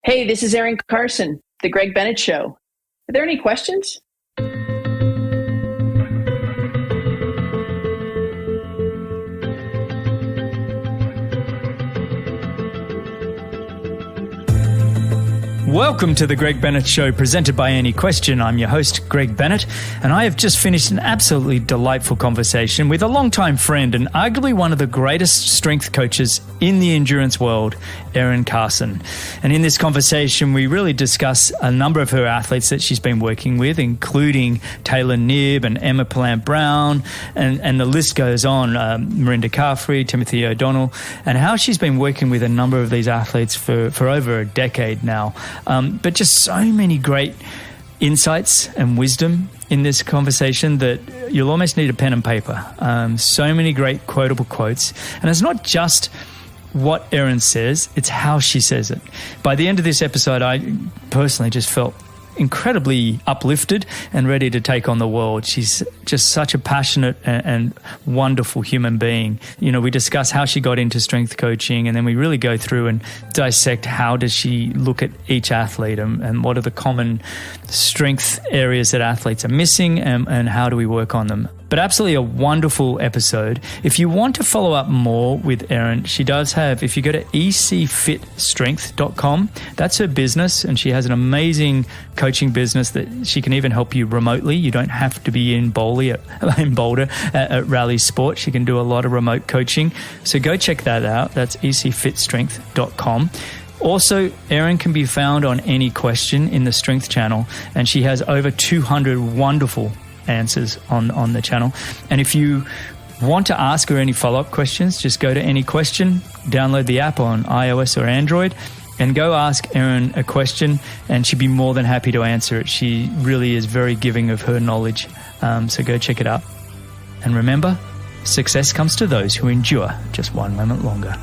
Hey, this is Erin Carson, the Greg Bennett Show. Are there any questions? Welcome to the Greg Bennett Show, presented by AnyQuestion. I'm your host, Greg Bennett, and I have just finished an absolutely delightful conversation with a longtime friend and arguably one of the greatest strength coaches in the endurance world, Erin Carson. And in this conversation, we really discuss a number of her athletes that she's been working with, including Taylor Knibb and Emma Plant-Brown, and the list goes on, Mirinda Carfrae, Timothy Odonnell, and how she's been working with a number of these athletes for over a decade now. But just so many great insights and wisdom in this conversation that you'll almost need a pen and paper. So many great quotable quotes. And it's not just what Erin says, it's how she says it. By the end of this episode, I personally just felt incredibly uplifted and ready to take on the world. She's just such a passionate and wonderful human being. You know, we discuss how she got into strength coaching, and then we really go through and dissect how does she look at each athlete and what are the common strength areas that athletes are missing and how do we work on them. But absolutely a wonderful episode. If you want to follow up more with Erin, she does have, if you go to ECFITstrength.com, that's her business, and she has an amazing coaching business that she can even help you remotely. You don't have to be in Boulder at Rally Sport. She can do a lot of remote coaching. So go check that out. That's ECFITstrength.com. Also, Erin can be found on AnyQuestion in the Strength channel, and she has over 200 wonderful answers on the channel. And if you want to ask her any follow-up questions, just go to AnyQuestion, download the app on iOS or Android, and go ask Erin a question, and she'd be more than happy to answer it. She really is very giving of her knowledge. So go check it out. And remember, success comes to those who endure just one moment longer.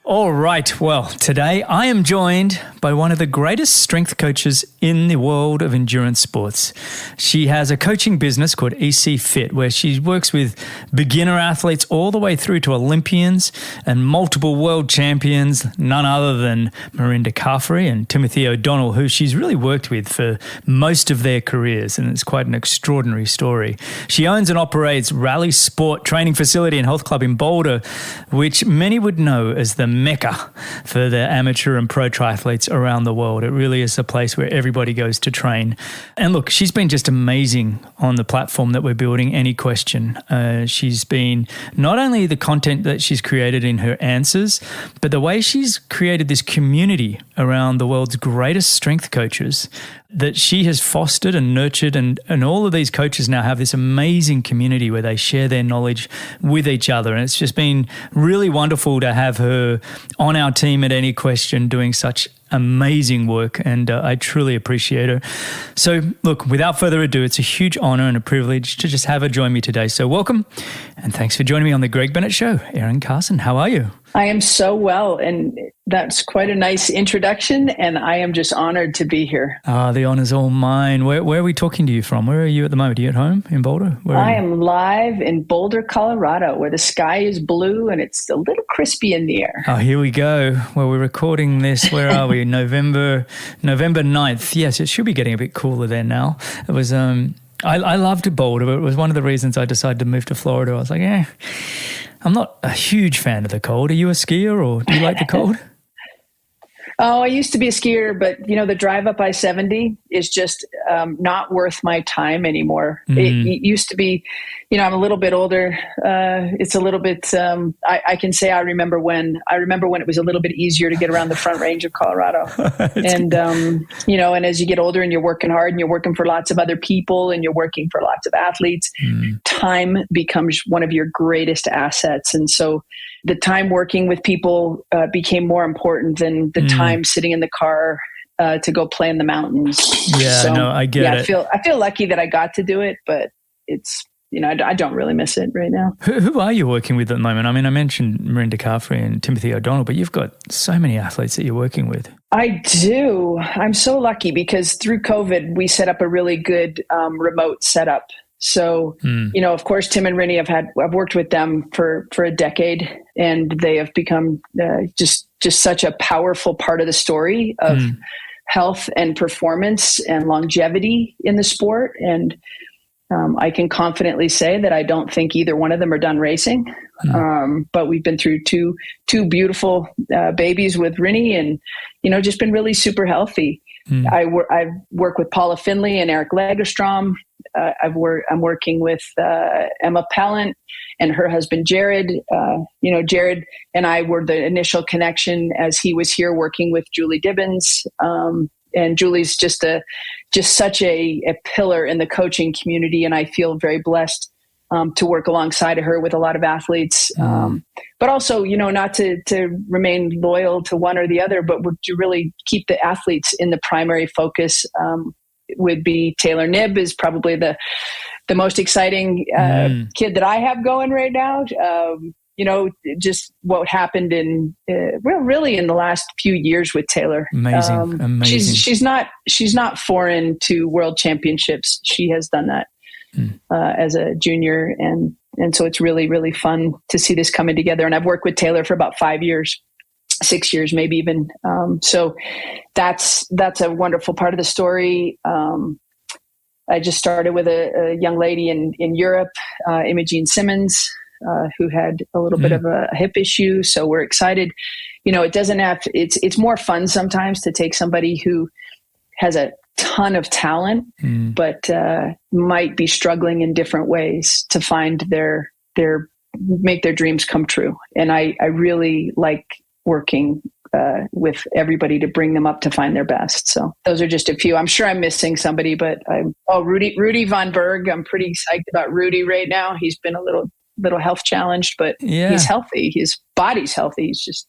All right, well, today I am joined by one of the greatest strength coaches in the world of endurance sports. She has a coaching business called ECFIT, where she works with beginner athletes all the way through to Olympians and multiple world champions, none other than Mirinda Carfrae and Timothy Odonnell, who she's really worked with for most of their careers, and it's quite an extraordinary story. She owns and operates Rally Sport Training Facility and Health Club in Boulder, which many would know as the meca for the amateur and pro triathletes around the world. It really is a place where everybody goes to train. And look, she's been just amazing on the platform that we're building, AnyQuestion. She's been not only the content that she's created in her answers, but the way she's created this community around the world's greatest strength coaches that she has fostered and nurtured, and all of these coaches now have this amazing community where they share their knowledge with each other. And it's just been really wonderful to have her on our team at AnyQuestion doing such amazing work, and I truly appreciate her. So look, without further ado, it's a huge honor and a privilege to just have her join me today. So welcome, and thanks for joining me on the Greg Bennett Show. Erin Carson, how are you? I am so well, and that's quite a nice introduction, and I am just honored to be here. The honor's all mine. Where are we talking to you from? Where are you at the moment? Are you at home in Boulder? I am live in Boulder, Colorado, where the sky is blue and it's a little crispy in the air. Oh, here we go. Well, we're recording this. Where are we? November 9th. Yes, it should be getting a bit cooler there now. It was, I loved Boulder, but it was one of the reasons I decided to move to Florida. I was like, I'm not a huge fan of the cold. Are you a skier, or do you like the cold? Oh, I used to be a skier, but the drive up I-70 is just not worth my time anymore. It used to be, I'm a little bit older. It's a little bit, I can say I remember when it was a little bit easier to get around the Front Range of Colorado. And, and as you get older and you're working hard and you're working for lots of other people and you're working for lots of athletes, time becomes one of your greatest assets. And so the time working with people became more important than the time sitting in the car to go play in the mountains. Yeah, so, no, I get it. I feel lucky that I got to do it, but it's, I don't really miss it right now. Who are you working with at the moment? I mean, I mentioned Mirinda Carfrae and Timothy Odonnell, but you've got so many athletes that you're working with. I do. I'm so lucky because through COVID, we set up a really good remote setup So, of course, Tim and Rinny I've worked with them for a decade, and they have become just such a powerful part of the story of health and performance and longevity in the sport. And I can confidently say that I don't think either one of them are done racing. But we've been through two beautiful babies with Rinny, and, just been really super healthy. I work with Paula Finley and Eric Lagerstrom. I'm working with Emma Pallant and her husband Jared. Jared and I were the initial connection as he was here working with Julie Dibbins. And Julie's just such a pillar in the coaching community, and I feel very blessed to work alongside of her with a lot of athletes. But also, not to remain loyal to one or the other, but to really keep the athletes in the primary focus. Would be Taylor Knibb is probably the most exciting kid that I have going right now. Just what happened in really in the last few years with Taylor. Amazing. She's not foreign to world championships. She has done that as a junior, and so it's really, really fun to see this coming together. And I've worked with Taylor for about 5 years. 6 years, maybe even. So that's a wonderful part of the story. I just started with a young lady in Europe, Imogene Simmons, who had a little bit of a hip issue. So we're excited. It doesn't have, it's more fun sometimes to take somebody who has a ton of talent, but might be struggling in different ways to find make their dreams come true. And I really like working with everybody to bring them up to find their best. So those are just a few. I'm sure I'm missing somebody, but Rudy Von Berg. I'm pretty psyched about Rudy right now. He's been a little health challenged, but he's healthy. His body's healthy. He's just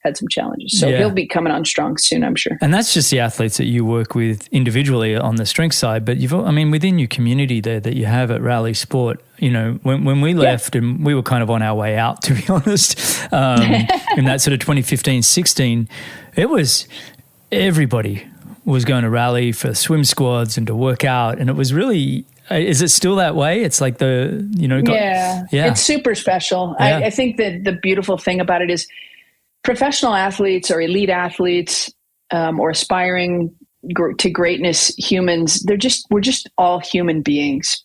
had some challenges. So he'll be coming on strong soon, I'm sure. And that's just the athletes that you work with individually on the strength side. But within your community there that you have at Rally Sport, when we left and we were kind of on our way out, to be honest, in that sort of 2015, 16, it was everybody was going to rally for swim squads and to work out. And it was really, is it still that way? It's like it's super special. Yeah. I think that the beautiful thing about it is professional athletes or elite athletes or aspiring to greatness humans, we're just all human beings.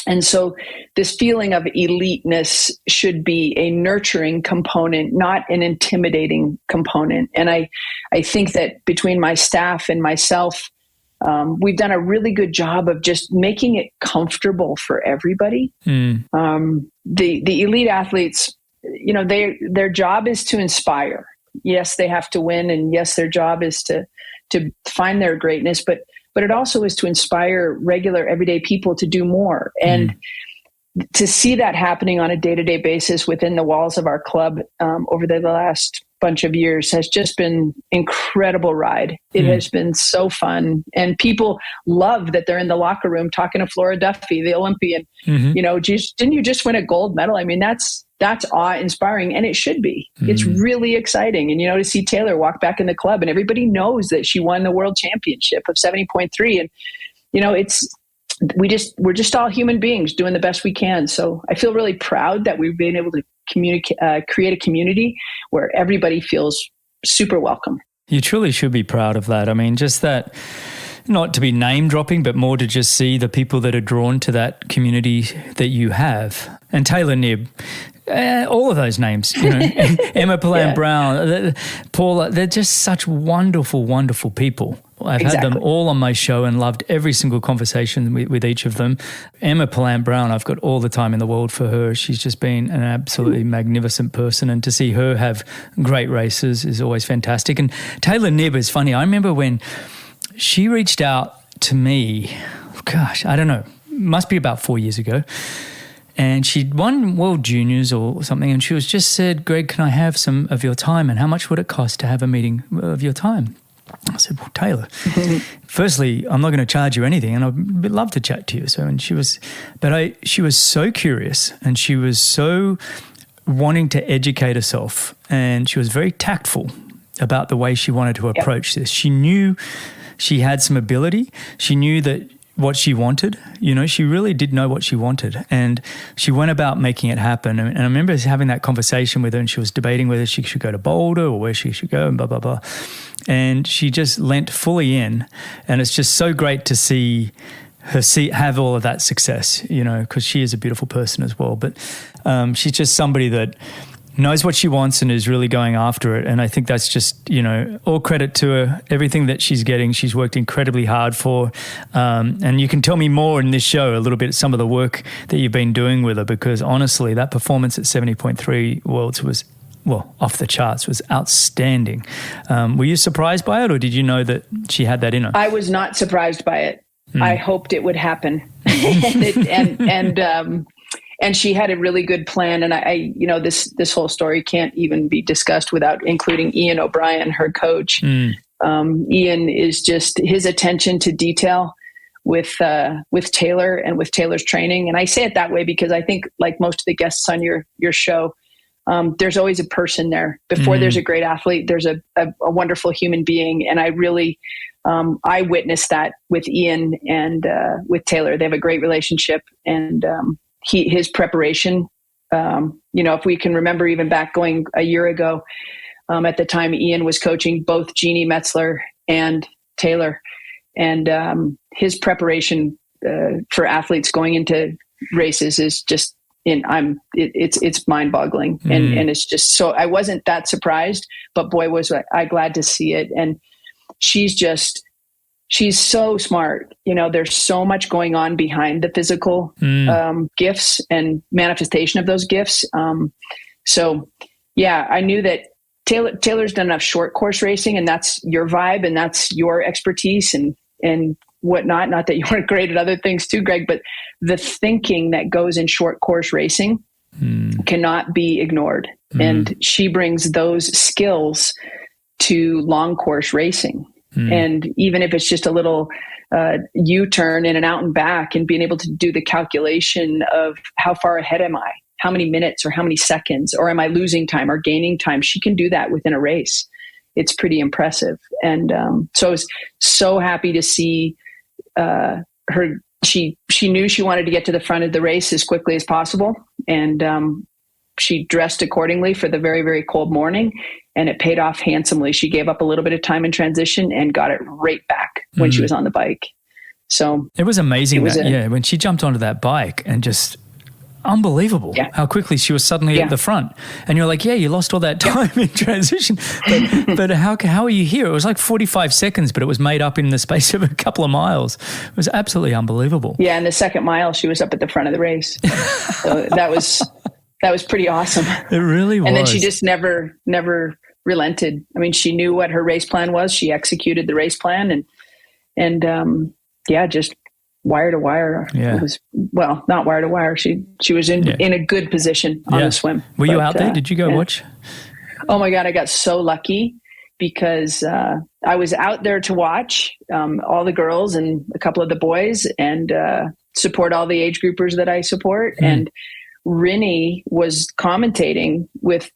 And so this feeling of eliteness should be a nurturing component, not an intimidating component. And I think that between my staff and myself, we've done a really good job of just making it comfortable for everybody. The elite athletes, their job is to inspire. Yes, they have to win, and yes, their job is to find their greatness, but it also is to inspire regular everyday people to do more. And to see that happening on a day-to-day basis within the walls of our club over the last bunch of years has just been incredible ride. It has been so fun. And people love that they're in the locker room talking to Flora Duffy, the Olympian. Didn't you just win a gold medal? I mean, that's awe-inspiring, and it should be. It's really exciting. And, to see Taylor walk back in the club and everybody knows that she won the world championship of 70.3. And, we're just all human beings doing the best we can. So I feel really proud that we've been able to create a community where everybody feels super welcome. You truly should be proud of that. I mean, just that, not to be name dropping, but more to just see the people that are drawn to that community that you have. And Taylor Knibb, all of those names, Emma Pallant Brown, Paula, they're just such wonderful, wonderful people. I've had them all on my show and loved every single conversation with each of them. Emma Pallant Brown, I've got all the time in the world for her. She's just been an absolutely magnificent person, and to see her have great races is always fantastic. And Taylor Knibb is funny. I remember when she reached out to me, I don't know, must be about 4 years ago. And she'd won World Juniors or something, and she was just said, "Greg, can I have some of your time? And how much would it cost to have a meeting of your time?" I said, "Well, Taylor, firstly, I'm not going to charge you anything, and I'd love to chat to you." So, and she was so curious, and she was so wanting to educate herself, and she was very tactful about the way she wanted to approach this. She knew she had some ability. She knew that what she wanted. You know, she really did know what she wanted, and she went about making it happen. And I remember having that conversation with her, and she was debating whether she should go to Boulder or where she should go, and blah, blah, blah. And she just lent fully in, and it's just so great to see her have all of that success, you know, because she is a beautiful person as well. But she's just somebody that knows what she wants and is really going after it. And I think that's just, you know, all credit to her. Everything that she's getting, she's worked incredibly hard for. And you can tell me more in this show, a little bit, some of the work that you've been doing with her, because honestly, that performance at 70.3 Worlds was, well, off the charts, was outstanding. Were you surprised by it, or did you know that she had that in her? I was not surprised by it. I hoped it would happen. And she had a really good plan. And I you know, this whole story can't even be discussed without including Ian O'Brien, her coach. Ian is just, his attention to detail with Taylor and with Taylor's training. And I say it that way because I think, like most of the guests on your show, there's always a person there. Before there's a great athlete, there's a wonderful human being. And I really, I witnessed that with Ian and with Taylor. They have a great relationship, and his preparation, you know, if we can remember even back going a year ago, at the time Ian was coaching both Jeannie Metzler and Taylor, and his preparation for athletes going into races is just it's mind-boggling, and it's just, so I wasn't that surprised, but boy was I glad to see it. And she's so smart. You know, there's so much going on behind the physical gifts and manifestation of those gifts. So yeah, I knew that Taylor's done enough short course racing, and that's your vibe and that's your expertise and whatnot. Not that you weren't great at other things too, Greg, but the thinking that goes in short course racing cannot be ignored. And she brings those skills to long course racing. And even if it's just a little U-turn in and out and back, and being able to do the calculation of how far ahead am I, how many minutes or how many seconds, or am I losing time or gaining time? She can do that within a race. It's pretty impressive. And so I was so happy to see her. She knew she wanted to get to the front of the race as quickly as possible. And she dressed accordingly for the very, very cold morning, and it paid off handsomely. She gave up a little bit of time in transition and got it right back when she was on the bike. So it was amazing when she jumped onto that bike, and just unbelievable how quickly she was suddenly at the front. And you're like, you lost all that time in transition. But how are you here? It was like 45 seconds, but it was made up in the space of a couple of miles. It was absolutely unbelievable. Yeah, and the second mile, she was up at the front of the race. So that was pretty awesome. It really was. And then she just never relented. I mean, she knew what her race plan was. She executed the race plan, and just wire to wire. Yeah. It was, well, not wire to wire. She was in a good position on the swim. Were you out there? Did you go watch? Oh my God, I got so lucky because I was out there to watch all the girls and a couple of the boys, and support all the age groupers that I support. And Rinny was commentating with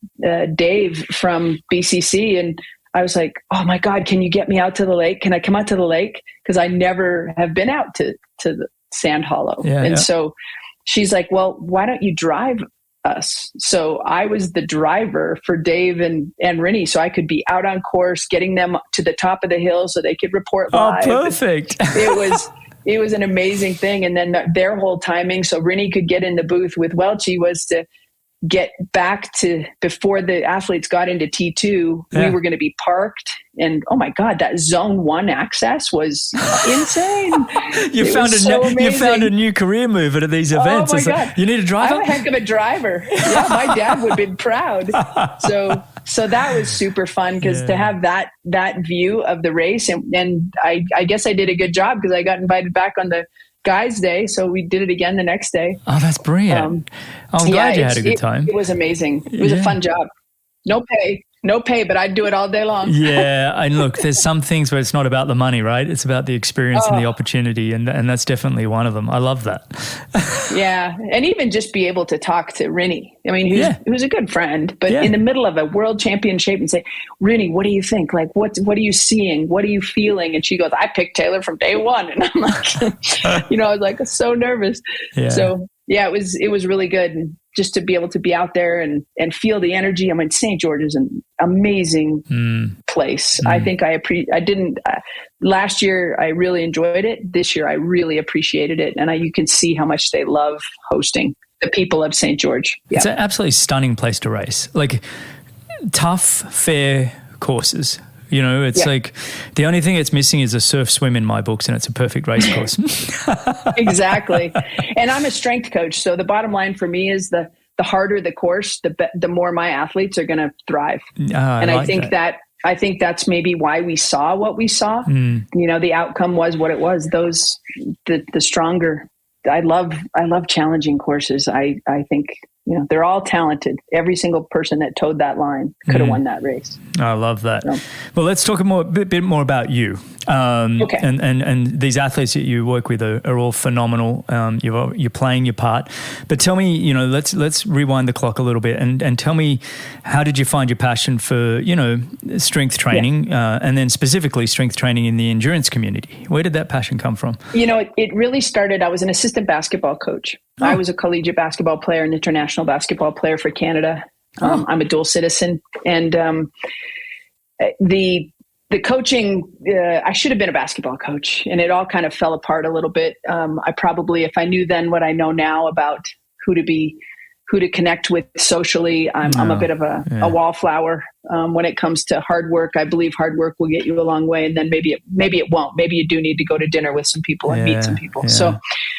Dave from BCC, and I was like, oh my God, can you get me out to the lake? Can I come out to the lake? Because I never have been out to the Sand Hollow. So she's like, well, why don't you drive us? So I was the driver for Dave and Rinny, so I could be out on course, getting them to the top of the hill so they could report live. Oh, perfect. It was an amazing thing. And then their whole timing, so Rinny could get in the booth with Welchie, was to get back to before the athletes got into T2. We were going to be parked, and oh my God, that zone 1 access was insane. You found a new career move at these events. Oh my God. You need a driver? I'm a heck of a driver. Yeah, my dad would have been proud. So that was super fun, because to have that view of the race, and I guess I did a good job, because I got invited back on the guys' day, so we did it again the next day. Oh, that's brilliant. I'm glad you had a good time. It was amazing. It was a fun job. No pay. No pay, but I'd do it all day long. Yeah. And look, there's some things where it's not about the money, right? It's about the experience and the opportunity. And that's definitely one of them. I love that. Yeah. And even just be able to talk to Rinny. I mean, who's a good friend, but in the middle of a world championship and say, Rinny, what do you think? Like, what are you seeing? What are you feeling? And she goes, I picked Taylor from day one. And I'm like, I was like so nervous. Yeah. So yeah, it was really good. And just to be able to be out there and feel the energy. I mean, St. George is an amazing place. I think last year I really enjoyed it. This year I really appreciated it. And you can see how much they love hosting the people of St. George. Yeah. It's an absolutely stunning place to race. Like tough, fair courses. It's like the only thing it's missing is a surf swim in my books, and it's a perfect race course. Exactly. And I'm a strength coach. So the bottom line for me is the harder the course, the more my athletes are going to thrive. And I think that's maybe why we saw what we saw. The outcome was what it was. The stronger. I love challenging courses. I think, they're all talented. Every single person that towed that line could have won that race. I love that. So. Well, let's talk a bit more about you. Okay. And these athletes that you work with are all phenomenal. You're playing your part. But tell me, let's rewind the clock a little bit and tell me, how did you find your passion for, strength training and then specifically strength training in the endurance community? Where did that passion come from? It really started, I was an assistant basketball coach. Oh. I was a collegiate basketball player and international basketball player for Canada. I'm a dual citizen. And the coaching, I should have been a basketball coach, and it all kind of fell apart a little bit. I probably, if I knew then what I know now about who to connect with socially, I'm a bit of a wallflower. When it comes to hard work, I believe hard work will get you a long way, and then maybe it won't. Maybe you do need to go to dinner with some people and meet some people. Yeah.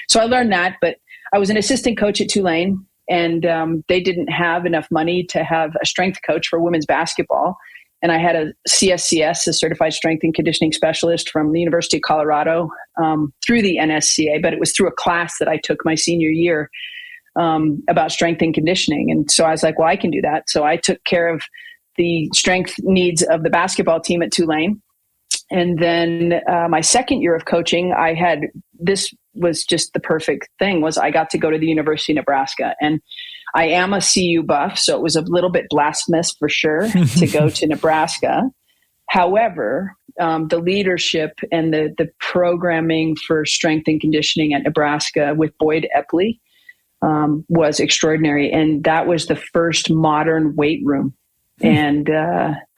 So I learned that, but I was an assistant coach at Tulane, and they didn't have enough money to have a strength coach for women's basketball. And I had a CSCS, a certified strength and conditioning specialist from the University of Colorado through the NSCA, but it was through a class that I took my senior year about strength and conditioning. And so I was like, well, I can do that. So I took care of the strength needs of the basketball team at Tulane. And then my second year of coaching, this was just the perfect thing, was I got to go to the University of Nebraska. And I am a CU buff, so it was a little bit blasphemous for sure to go to Nebraska. However, the leadership and the programming for strength and conditioning at Nebraska with Boyd Epley was extraordinary. And that was the first modern weight room and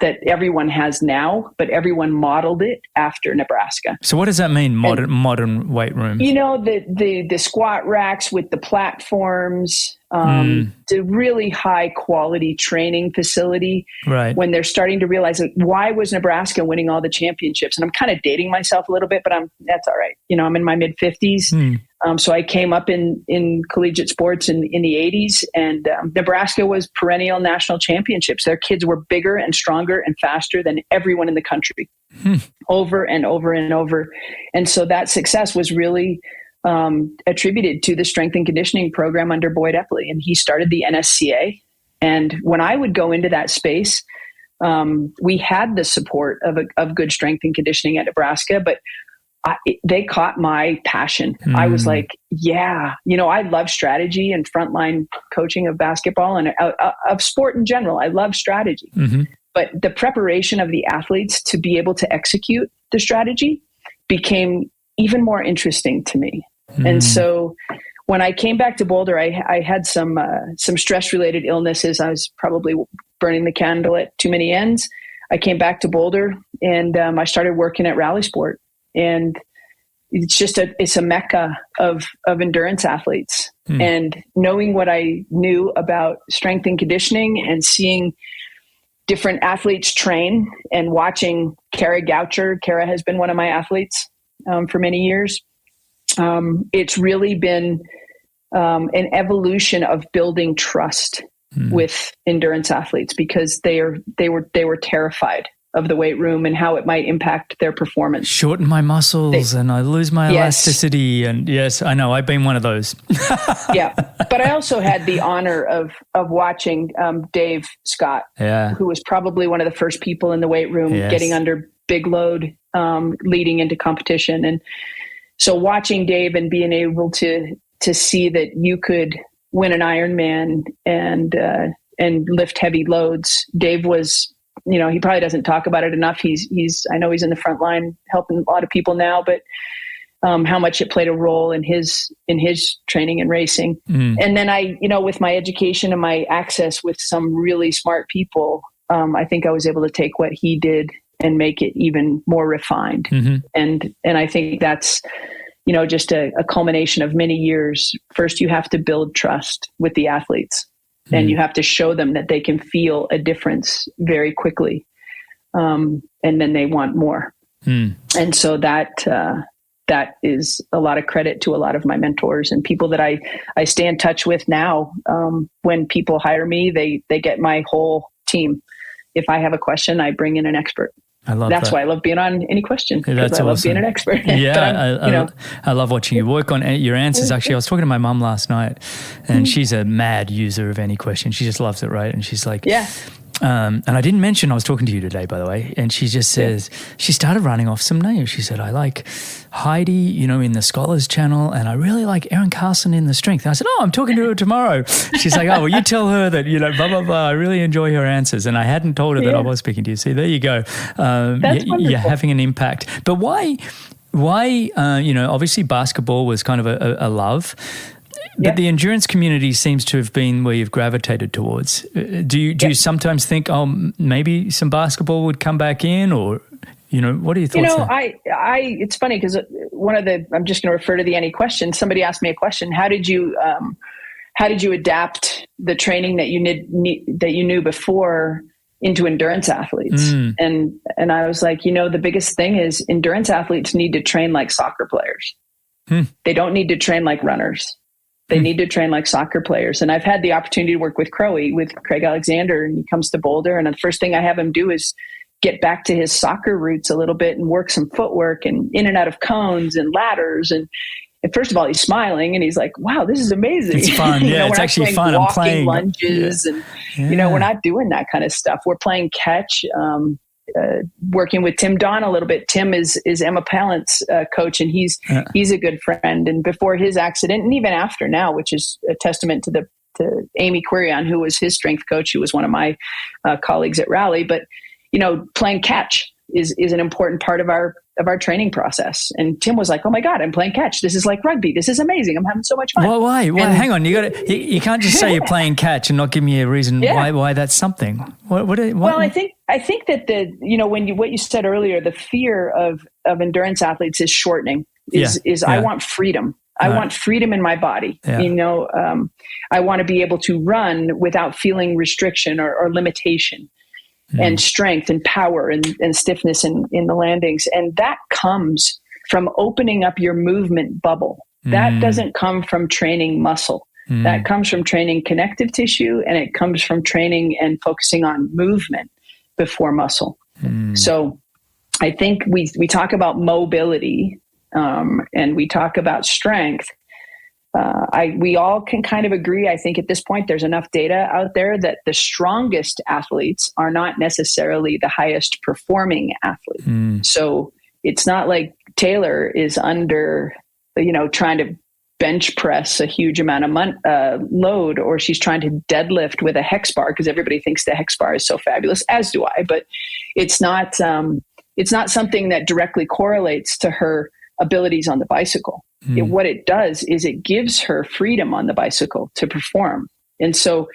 that everyone has now, but everyone modeled it after Nebraska. So what does that mean, modern weight room? The squat racks with the platforms, the really high quality training facility. Right. When they're starting to realize, like, why was Nebraska winning all the championships? And I'm kind of dating myself a little bit, but that's all right. I'm in my mid 50s. So I came up in collegiate sports in the 80s, and Nebraska was perennial national championships. Their kids were bigger and stronger and faster than everyone in the country over and over and over. And so that success was really attributed to the strength and conditioning program under Boyd Epley. And he started the NSCA. And when I would go into that space, we had the support of good strength and conditioning at Nebraska, but they caught my passion. I was like, I love strategy and frontline coaching of basketball and of sport in general. I love strategy, but the preparation of the athletes to be able to execute the strategy became even more interesting to me. And so when I came back to Boulder, I had some stress related illnesses. I was probably burning the candle at too many ends. I came back to Boulder and I started working at Rally Sport. And it's a mecca of endurance athletes. And knowing what I knew about strength and conditioning and seeing different athletes train and watching Kara Goucher. Kara has been one of my athletes for many years. It's really been an evolution of building trust with endurance athletes, because they were terrified of the weight room and how it might impact their performance. Shorten my muscles and I lose my elasticity. And yes, I know, I've been one of those. Yeah. But I also had the honor of watching Dave Scott, who was probably one of the first people in the weight room getting under big load, leading into competition. And so watching Dave and being able to see that you could win an Ironman and lift heavy loads. Dave was, he probably doesn't talk about it enough. I know he's in the front line helping a lot of people now, but how much it played a role in his training and racing. And then I, with my education and my access with some really smart people, I think I was able to take what he did and make it even more refined. And I think that's, just a culmination of many years. First, you have to build trust with the athletes. And you have to show them that they can feel a difference very quickly. And then they want more. And so that is a lot of credit to a lot of my mentors and people that I stay in touch with now. When people hire me, they get my whole team. If I have a question, I bring in an expert. I love That's that. why I love being on AnyQuestion. That's I love awesome. being an expert. Yeah, I love watching you work on your answers. Actually, I was talking to my mum last night, and she's a mad user of AnyQuestion. She just loves it, right? And she's like, and I didn't mention I was talking to you today, by the way. And she just says, she started running off some names. She said, I like Heidi, in the Scholars Channel, and I really like Erin Carson in the Strength. And I said, I'm talking to her tomorrow. She's like, well, you tell her that, blah, blah, blah. I really enjoy her answers. And I hadn't told her that I was speaking to you. See, there you go. You're having an impact. But why, obviously basketball was kind of a love. But the endurance community seems to have been where you've gravitated towards. Do you sometimes think, maybe some basketball would come back in, or, what are your thoughts there? It's funny because I'm just going to refer to the AnyQuestion. Somebody asked me a question. How did you adapt the training that you knew before into endurance athletes? And I was like, the biggest thing is endurance athletes need to train like soccer players. They don't need to train like runners. They need to train like soccer players. And I've had the opportunity to work with Craig Alexander, and he comes to Boulder. And the first thing I have him do is get back to his soccer roots a little bit and work some footwork and in and out of cones and ladders. And first of all, he's smiling and he's like, wow, this is amazing. It's fun. Yeah, it's actually fun. I'm playing lunges and, we're not doing that kind of stuff. We're playing catch, working with Tim Don a little bit. Tim is Emma Pallant's coach, and he's a good friend. And before his accident, and even after now, which is a testament to Amy Quirion, who was his strength coach, who was one of my colleagues at Raleigh. But playing catch is an important part of our training process. And Tim was like, "Oh my God, I'm playing catch. This is like rugby. This is amazing. I'm having so much fun." Well, why? Hang on. You can't just say you're playing catch and not give me a reason why that's something. What? Well, I think that what you said earlier, the fear of endurance athletes is shortening. I want freedom. I want freedom in my body. I want to be able to run without feeling restriction or limitation. And strength and power and stiffness in the landings. And that comes from opening up your movement bubble. That doesn't come from training muscle. That comes from training connective tissue, and it comes from training and focusing on movement before muscle. So I think we talk about mobility and we talk about strength. We all can kind of agree. I think at this point, there's enough data out there that the strongest athletes are not necessarily the highest performing athlete. So it's not like Taylor is under, trying to bench press a huge amount of load, or she's trying to deadlift with a hex bar because everybody thinks the hex bar is so fabulous, as do I. But it's not something that directly correlates to her abilities on the bicycle. What it does is it gives her freedom on the bicycle to perform. And so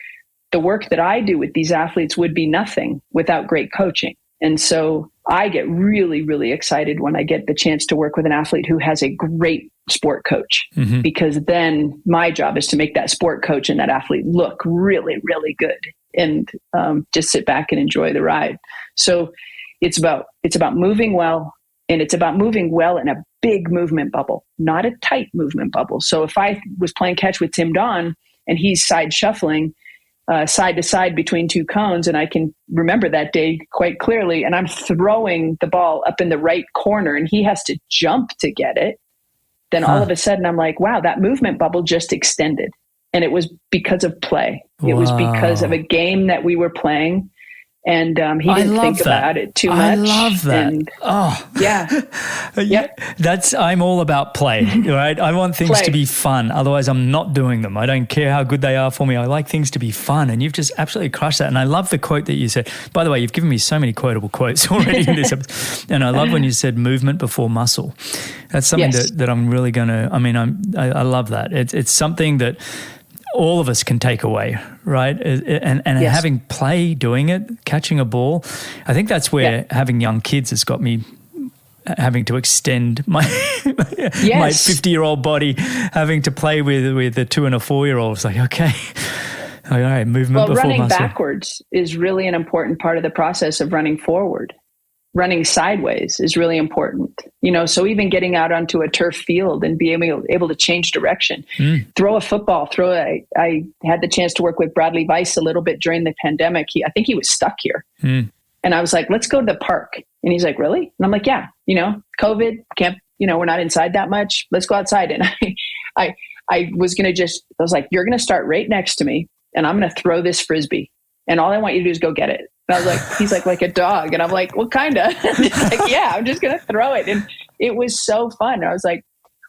the work that I do with these athletes would be nothing without great coaching. And so I get really, really excited when I get the chance to work with an athlete who has a great sport coach, because then my job is to make that sport coach and that athlete look really, really good and just sit back and enjoy the ride. So it's about moving well. And it's about moving well in a big movement bubble, not a tight movement bubble. So if I was playing catch with Tim Don and he's side shuffling, side to side between two cones. And I can remember that day quite clearly. And I'm throwing the ball up in the right corner and he has to jump to get it. Then all of a sudden I'm like, wow, that movement bubble just extended. And it was because of play. It was because of a game that we were playing. And he didn't think about it too much. I love that. And, yeah. I'm all about play, right? I want things to be fun. Otherwise, I'm not doing them. I don't care how good they are for me. I like things to be fun. And you've just absolutely crushed that. And I love the quote that you said. By the way, you've given me so many quotable quotes already in this episode. And I love when you said movement before muscle. That's something that I'm really going to, I love that. It's something that all of us can take away, right? And having play doing it, catching a ball. I think that's where having young kids has got me having to extend my my 50-year-old body, having to play with a 2 and a 4-year-old. It's like, okay, all right, movement before muscle. Running backwards is really an important part of the process of running forward. Running sideways is really important, so even getting out onto a turf field and being able to change direction, throw a football, I had the chance to work with Bradley Weiss a little bit during the pandemic. I think he was stuck here. And I was like, let's go to the park. And he's like, really? And I'm like, yeah, COVID can't, we're not inside that much. Let's go outside. And I was like, you're going to start right next to me and I'm going to throw this Frisbee. And all I want you to do is go get it. And I was like, he's like a dog. And I'm like, well, kind of. Like, yeah, I'm just going to throw it. And it was so fun. I was like,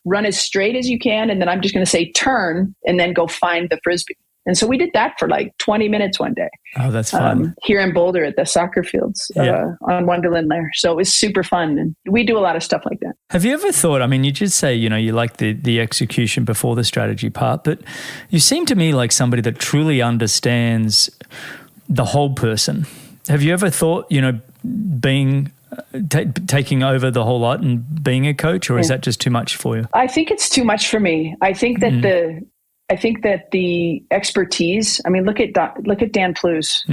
run as straight as you can. And then I'm just going to say turn and then go find the Frisbee. And so we did that for like 20 minutes one day. Oh, that's fun. Here in Boulder at the soccer fields on Wonderland there. So it was super fun. And we do a lot of stuff like that. Have you ever thought, you just say, you like the execution before the strategy part, but you seem to me like somebody that truly understands the whole person. Have you ever thought, being taking over the whole lot and being a coach, or is that just too much for you? I think it's too much for me. I think that the expertise. Look at Dan Plews.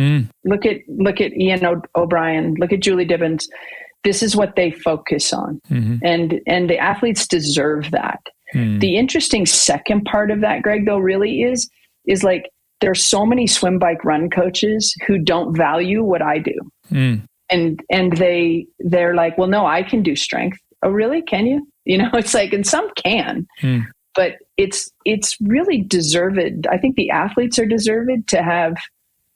Look at Ian O'Brien. Look at Julie Dibbins. This is what they focus on, and the athletes deserve that. The interesting second part of that, Greg, though, really is like, there's so many swim, bike, run coaches who don't value what I do. And they're like, well, no, I can do strength. Oh, really? Can you? It's like, and some can, but it's really deserved. I think the athletes are deserved to have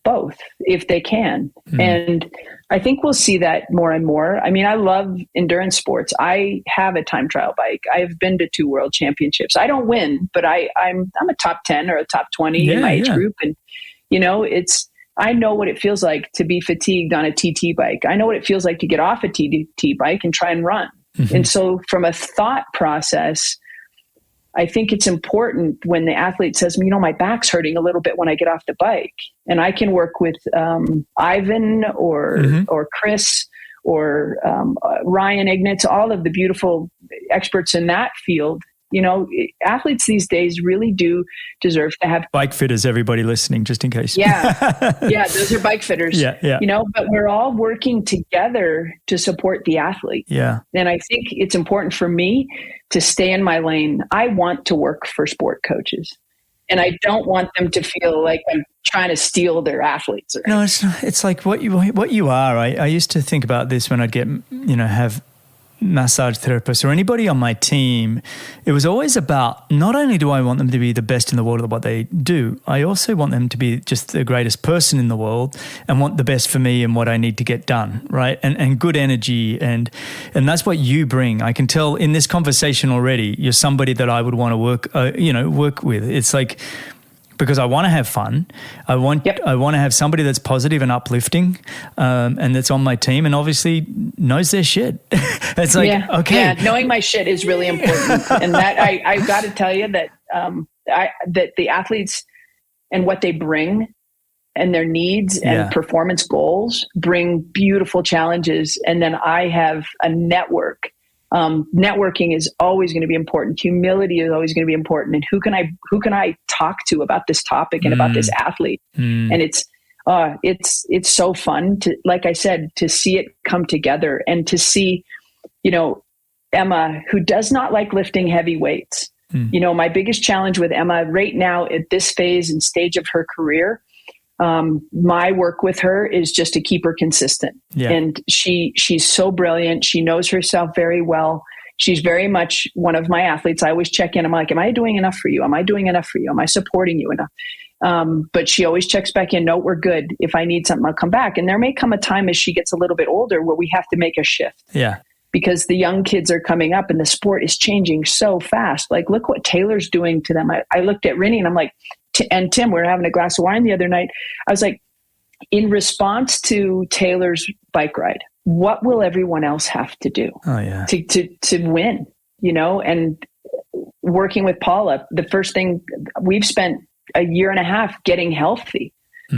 both if they can. And I think we'll see that more and more. I love endurance sports. I have a time trial bike. I've been to 2 world championships. I don't win, but I'm a top 10 or a top 20 in my age group. And, I know what it feels like to be fatigued on a TT bike. I know what it feels like to get off a TT bike and try and run. And so from a thought process, I think it's important when the athlete says, my back's hurting a little bit when I get off the bike, and I can work with Ivan or Chris or Ryan Ignatz, all of the beautiful experts in that field. Athletes these days really do deserve to have bike fitters. Everybody listening, just in case. Yeah, those are bike fitters. Yeah. But we're all working together to support the athlete. Yeah, and I think it's important for me to stay in my lane. I want to work for sport coaches, and I don't want them to feel like I'm trying to steal their athletes. No, it's not. It's like what you are. I used to think about this when I'd get have massage therapists or anybody on my team. It was always about, not only do I want them to be the best in the world at what they do, I also want them to be just the greatest person in the world and want the best for me and what I need to get done, right? And good energy, and that's what you bring. I can tell in this conversation already, you're somebody that I would want to work with. It's like, because I want to have fun. I want to have somebody that's positive and uplifting, and that's on my team and obviously knows their shit. It's like, okay. Yeah, knowing my shit is really important. And that I've got to tell you that that the athletes and what they bring and their needs and performance goals bring beautiful challenges. And then I have a network. Networking is always going to be important. Humility is always going to be important. And who can I talk to about this topic and about this athlete? And it's so fun to, like I said, to see it come together and to see, Emma, who does not like lifting heavy weights. My biggest challenge with Emma right now at this phase and stage of her career, My work with her is just to keep her consistent. Yeah. And she's so brilliant. She knows herself very well. She's very much one of my athletes. I always check in. I'm like, am I doing enough for you? Am I doing enough for you? Am I supporting you enough? But she always checks back in. No, we're good. If I need something, I'll come back. And there may come a time as she gets a little bit older where we have to make a shift. Yeah. Because the young kids are coming up and the sport is changing so fast. Like, look what Taylor's doing to them. I looked at Rinny and I'm like, and Tim, we were having a glass of wine the other night. I was like, in response to Taylor's bike ride, what will everyone else have to do to win, and working with Paula, the first thing we've spent a year and a half getting healthy.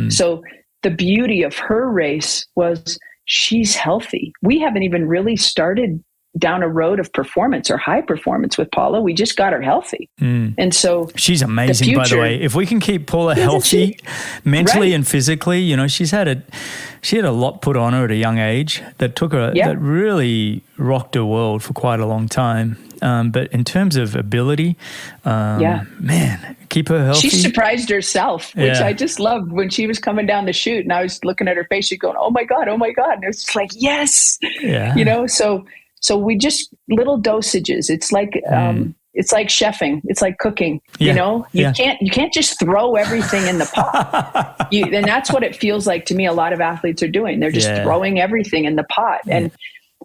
So the beauty of her race was she's healthy. We haven't even really started down a road of performance or high performance with Paula. We just got her healthy. And so she's amazing, by the way. If we can keep Paula healthy mentally and physically, she had a lot put on her at a young age that took her, that really rocked her world for quite a long time. But in terms of ability, man, keep her healthy. She surprised herself, which I just loved when she was coming down the chute and I was looking at her face, she's going, oh my God. And it was like, yes, so we just little dosages. It's like, it's like chefing. It's like cooking, you can't just throw everything in the pot. And that's what it feels like to me. A lot of athletes are doing. They're just throwing everything in the pot. And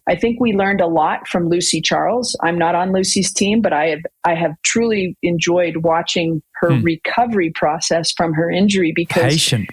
I think we learned a lot from Lucy Charles. I'm not on Lucy's team, but I have truly enjoyed watching her recovery process from her injury because patience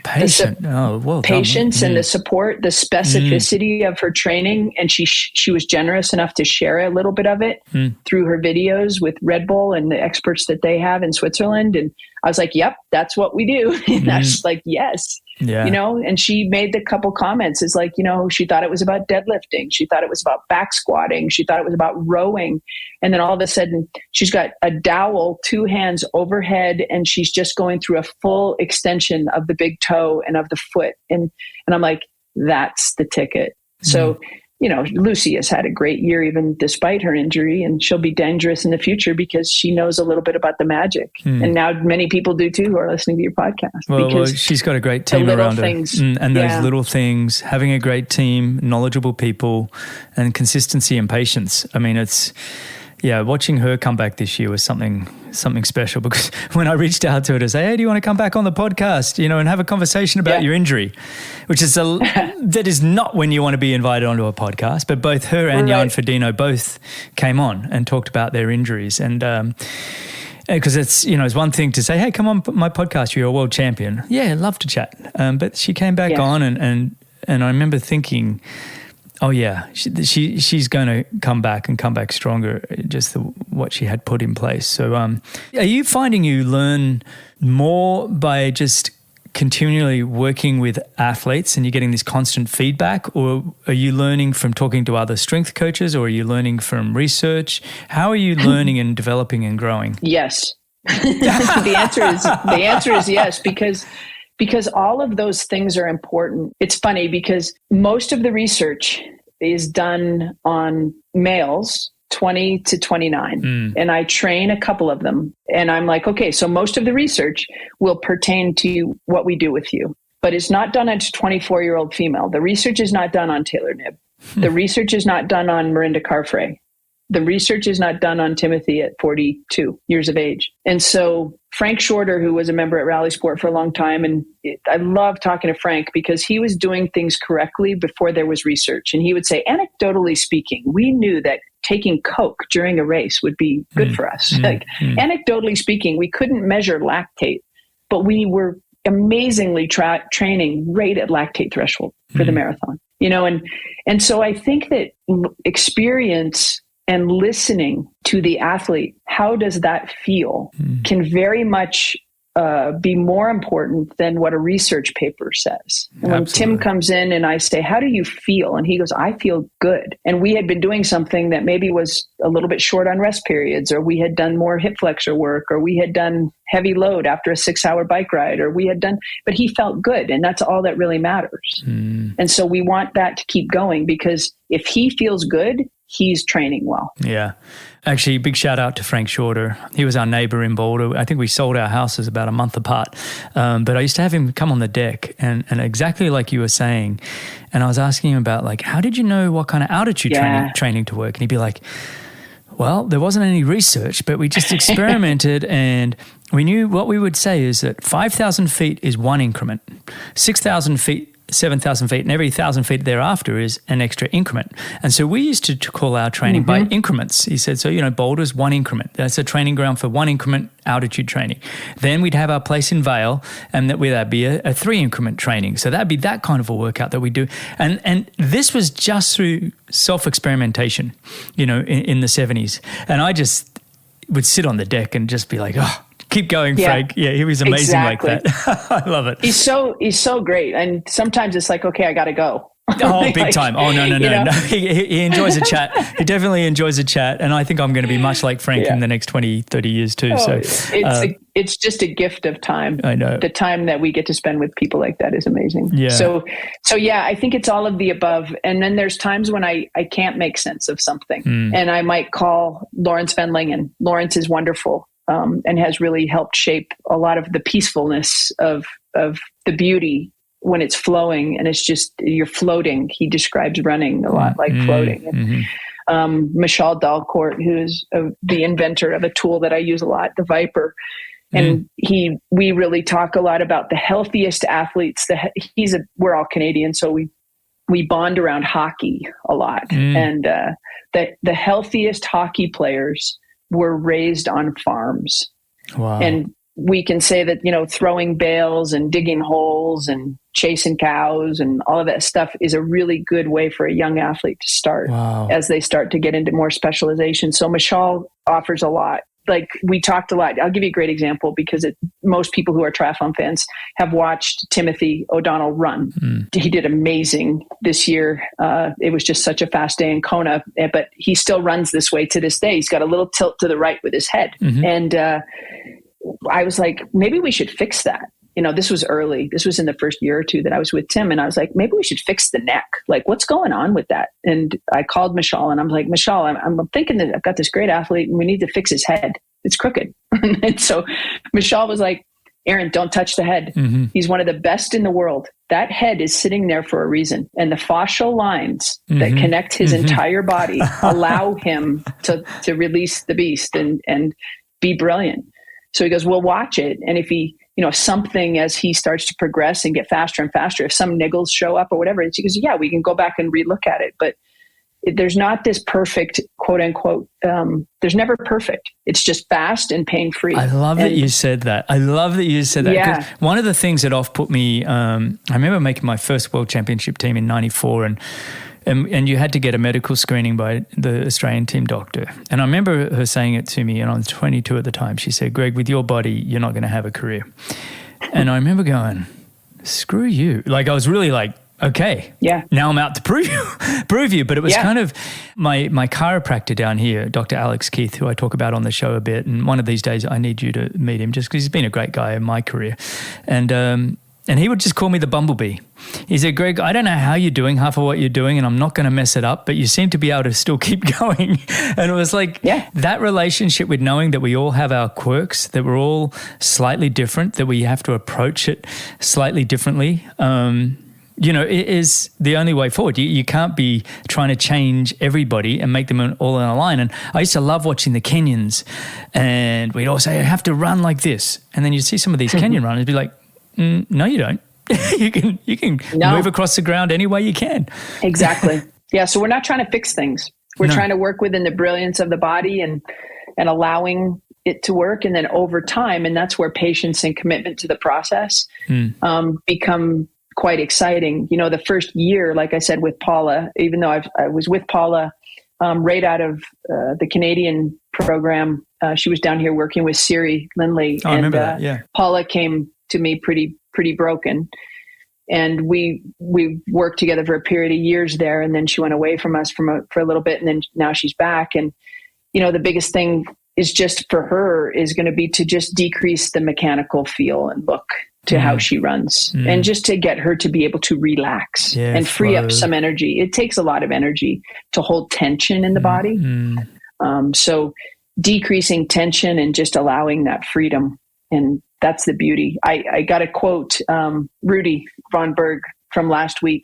and the support, the specificity of her training. And she was generous enough to share a little bit of it through her videos with Red Bull and the experts that they have in Switzerland. And I was like, yep, that's what we do. And I was like, yes. Yeah. And she made the couple comments. It's like, she thought it was about deadlifting. She thought it was about back squatting. She thought it was about rowing. And then all of a sudden she's got a dowel, 2 hands overhead, and she's just going through a full extension of the big toe and of the foot. And I'm like, that's the ticket. So, Lucy has had a great year, even despite her injury, and she'll be dangerous in the future because she knows a little bit about the magic. And now many people do too who are listening to your podcast. Well, she's got a great team around her. And those little things, having a great team, knowledgeable people, and consistency and patience. I mean, watching her come back this year was something special because when I reached out to her to say, hey, do you want to come back on the podcast, and have a conversation about your injury, which is that is not when you want to be invited onto a podcast, but both her and Jan Ferdino both came on and talked about their injuries. And because it's one thing to say, hey, come on my podcast, you're a world champion. Yeah, I'd love to chat. But she came back on and I remember thinking, oh yeah, she's going to come back stronger, just what she had put in place. So are you finding you learn more by just continually working with athletes and you're getting this constant feedback, or are you learning from talking to other strength coaches, or are you learning from research? How are you learning and developing and growing? Yes. The answer is yes, because all of those things are important. It's funny because most of the research is done on males 20 to 29. And I train a couple of them. And I'm like, okay, so most of the research will pertain to what we do with you. But it's not done on a 24-year-old female. The research is not done on Taylor Knibb. The research is not done on Mirinda Carfrae. The research is not done on Timothy at 42 years of age. And so Frank Shorter, who was a member at Rally Sport for a long time, and I love talking to Frank because he was doing things correctly before there was research. And he would say, anecdotally speaking, we knew that taking Coke during a race would be good for us. Anecdotally speaking, we couldn't measure lactate, but we were amazingly training right at lactate threshold for the marathon. And so I think that experience and listening to the athlete, how does that feel, can very much be more important than what a research paper says. And when Tim comes in and I say, how do you feel? And he goes, I feel good. And we had been doing something that maybe was a little bit short on rest periods, or we had done more hip flexor work, or we had done heavy load after a 6-hour bike ride, or but he felt good. And that's all that really matters. And so we want that to keep going, because if he feels good, he's training well. Yeah. Actually, big shout out to Frank Shorter. He was our neighbor in Boulder. I think we sold our houses about a month apart. But I used to have him come on the deck and exactly like you were saying. And I was asking him about like, how did you know what kind of altitude training to work? And he'd be like, well, there wasn't any research, but we just experimented and we knew what we would say is that 5,000 feet is one increment, 6,000 feet, 7,000 feet, and every 1,000 feet thereafter is an extra increment. And so we used to call our training by increments. He said, so, Boulder's one increment. That's a training ground for one increment altitude training. Then we'd have our place in Vail, and that'd be a 3 increment training. So that'd be that kind of a workout that we do. And this was just through self-experimentation, in the 70s. And I just would sit on the deck and just be like, oh, keep going, Frank. Yeah, he was amazing like that. I love it. He's so great. And sometimes it's like, okay, I got to go. Oh, big time. Oh, no. He enjoys a chat. He definitely enjoys a chat. And I think I'm going to be much like Frank in the next 20, 30 years too. It's just a gift of time. I know. The time that we get to spend with people like that is amazing. Yeah. So yeah, I think it's all of the above. And then there's times when I can't make sense of something. And I might call Lawrence Fendling, and Lawrence is wonderful. And has really helped shape a lot of the peacefulness of the beauty when it's flowing and it's just, you're floating. He describes running a lot like floating. And, Michelle Dalcourt, who is the inventor of a tool that I use a lot, the Viper. And we really talk a lot about the healthiest athletes. We're all Canadian, so we bond around hockey a lot. And the healthiest hockey players were raised on farms. Wow. And we can say that, throwing bales and digging holes and chasing cows and all of that stuff is a really good way for a young athlete to start as they start to get into more specialization. So Michelle offers a lot. Like we talked a lot. I'll give you a great example because most people who are triathlon fans have watched Timothy Odonnell run. He did amazing this year. It was just such a fast day in Kona, but he still runs this way to this day. He's got a little tilt to the right with his head. And I was like, maybe we should fix that. This was early. This was in the first year or two that I was with Tim. And I was like, maybe we should fix the neck. Like, what's going on with that? And I called Michelle and I'm like, Michelle, I'm thinking that I've got this great athlete and we need to fix his head. It's crooked. And so Michelle was like, Erin, don't touch the head. He's one of the best in the world. That head is sitting there for a reason. And the fascial lines that connect his entire body allow him to release the beast and be brilliant. So he goes, we'll watch it. And if he, something as he starts to progress and get faster and faster, if some niggles show up or whatever, he goes, yeah, we can go back and relook at it. But there's not this perfect, quote unquote, there's never perfect. It's just fast and pain-free. I love that you said that. Yeah. One of the things that off-put me, I remember making my first world championship team in 94 and you had to get a medical screening by the Australian team doctor. And I remember her saying it to me, and I was 22 at the time. She said, Greg, with your body, you're not going to have a career. And I remember going, screw you. Like I was really like, okay, now I'm out to prove you. But it was kind of my chiropractor down here, Dr. Alex Keith, who I talk about on the show a bit. And one of these days I need you to meet him just because he's been a great guy in my career. And he would just call me the bumblebee. He said, Greg, I don't know how you're doing half of what you're doing and I'm not going to mess it up, but you seem to be able to still keep going. And it was like that relationship with knowing that we all have our quirks, that we're all slightly different, that we have to approach it slightly differently. It is the only way forward. You can't be trying to change everybody and make them all in a line. And I used to love watching the Kenyans and we'd all say, I have to run like this. And then you'd see some of these Kenyan runners be like, no, you don't. you can move across the ground any way you can. Exactly. Yeah. So we're not trying to fix things. We're trying to work within the brilliance of the body and allowing it to work. And then over time, and that's where patience and commitment to the process become quite exciting. The first year, like I said, with Paula, even though I was with Paula right out of the Canadian program, she was down here working with Siri Lindley. I remember that, yeah. Paula came to me pretty broken. And we worked together for a period of years there. And then she went away from us for a little bit. And then now she's back. And, the biggest thing is just for her is going to be to just decrease the mechanical feel and look to how she runs, and just to get her to be able to relax and free up some energy. It takes a lot of energy to hold tension in the body. So decreasing tension and just allowing that freedom. And that's the beauty. I got a quote, Rudy Von Berg from last week.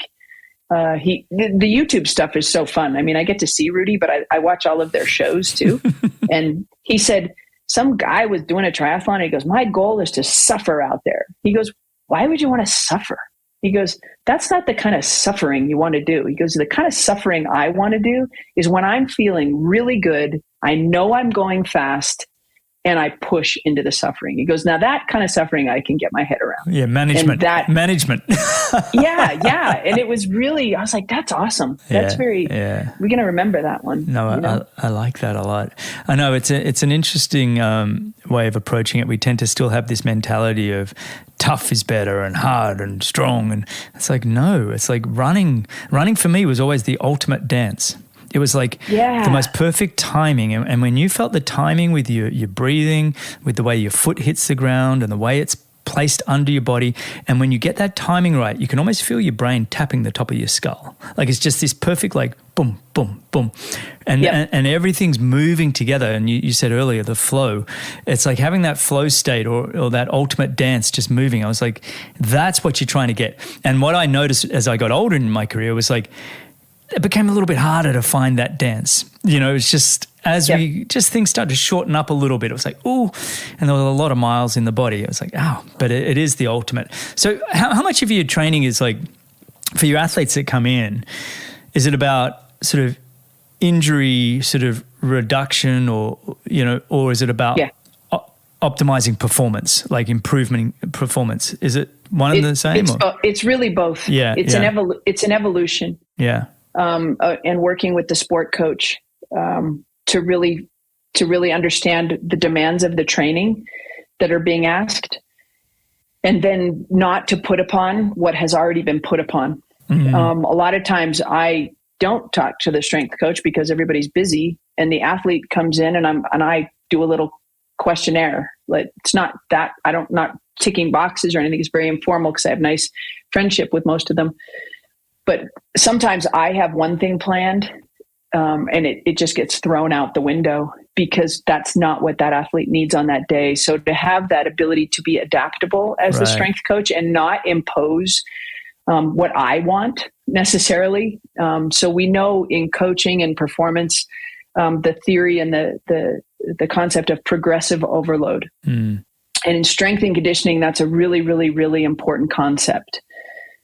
The YouTube stuff is so fun. I mean, I get to see Rudy, but I watch all of their shows too. And he said, some guy was doing a triathlon. And he goes, my goal is to suffer out there. He goes, why would you want to suffer? He goes, that's not the kind of suffering you want to do. He goes, the kind of suffering I want to do is when I'm feeling really good, I know I'm going fast, and I push into the suffering. He goes, now that kind of suffering I can get my head around. Yeah, management. Management. yeah. And it was really, I was like, that's awesome. That's we're going to remember that one. No, I like that a lot. I know it's an interesting way of approaching it. We tend to still have this mentality of tough is better and hard and strong. And it's like, no, it's like running for me was always the ultimate dance. It was like the most perfect timing. And when you felt the timing with your breathing, with the way your foot hits the ground and the way it's placed under your body, and when you get that timing right, you can almost feel your brain tapping the top of your skull. Like it's just this perfect like boom, boom, boom. And everything's moving together. And you said earlier, the flow. It's like having that flow state or that ultimate dance just moving. I was like, that's what you're trying to get. And what I noticed as I got older in my career was like, it became a little bit harder to find that dance. You know, it's just as things started to shorten up a little bit. It was like, ooh, and there were a lot of miles in the body. It was like, but it is the ultimate. So how much of your training is like, for your athletes that come in, is it about sort of injury sort of reduction or is it about optimizing performance, like improving performance? Is it one and the same? It's really both. Yeah. It's an evolution. Yeah. And working with the sport coach to really understand the demands of the training that are being asked, and then not to put upon what has already been put upon. A lot of times I don't talk to the strength coach because everybody's busy, and the athlete comes in and I do a little questionnaire. Like, it's not that not ticking boxes or anything. It's very informal because I have nice friendship with most of them. But sometimes I have one thing planned, and it just gets thrown out the window because that's not what that athlete needs on that day. So to have that ability to be adaptable as the strength coach and not impose what I want necessarily. So we know in coaching and performance, the theory and the concept of progressive overload. And in strength and conditioning, that's a really, really, really important concept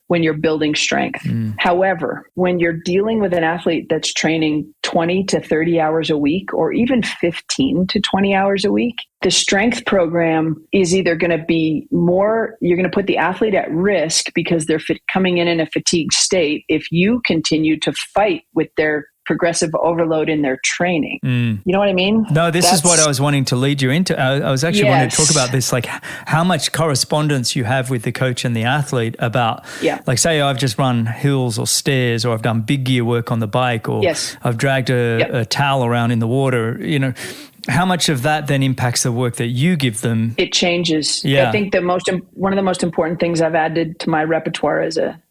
when you're building strength. However, when you're dealing with an athlete that's training 20 to 30 hours a week, or even 15 to 20 hours a week, the strength program is either going to be you're going to put the athlete at risk because they're coming in a fatigued state if you continue to fight with their progressive overload in their training. You know what I mean? No, this is what I was wanting to lead you into. I was actually wanting to talk about this, like how much correspondence you have with the coach and the athlete about, like say I've just run hills or stairs, or I've done big gear work on the bike, or I've dragged a towel around in the water, how much of that then impacts the work that you give them? It changes. I think one of the most important things I've added to my repertoire as a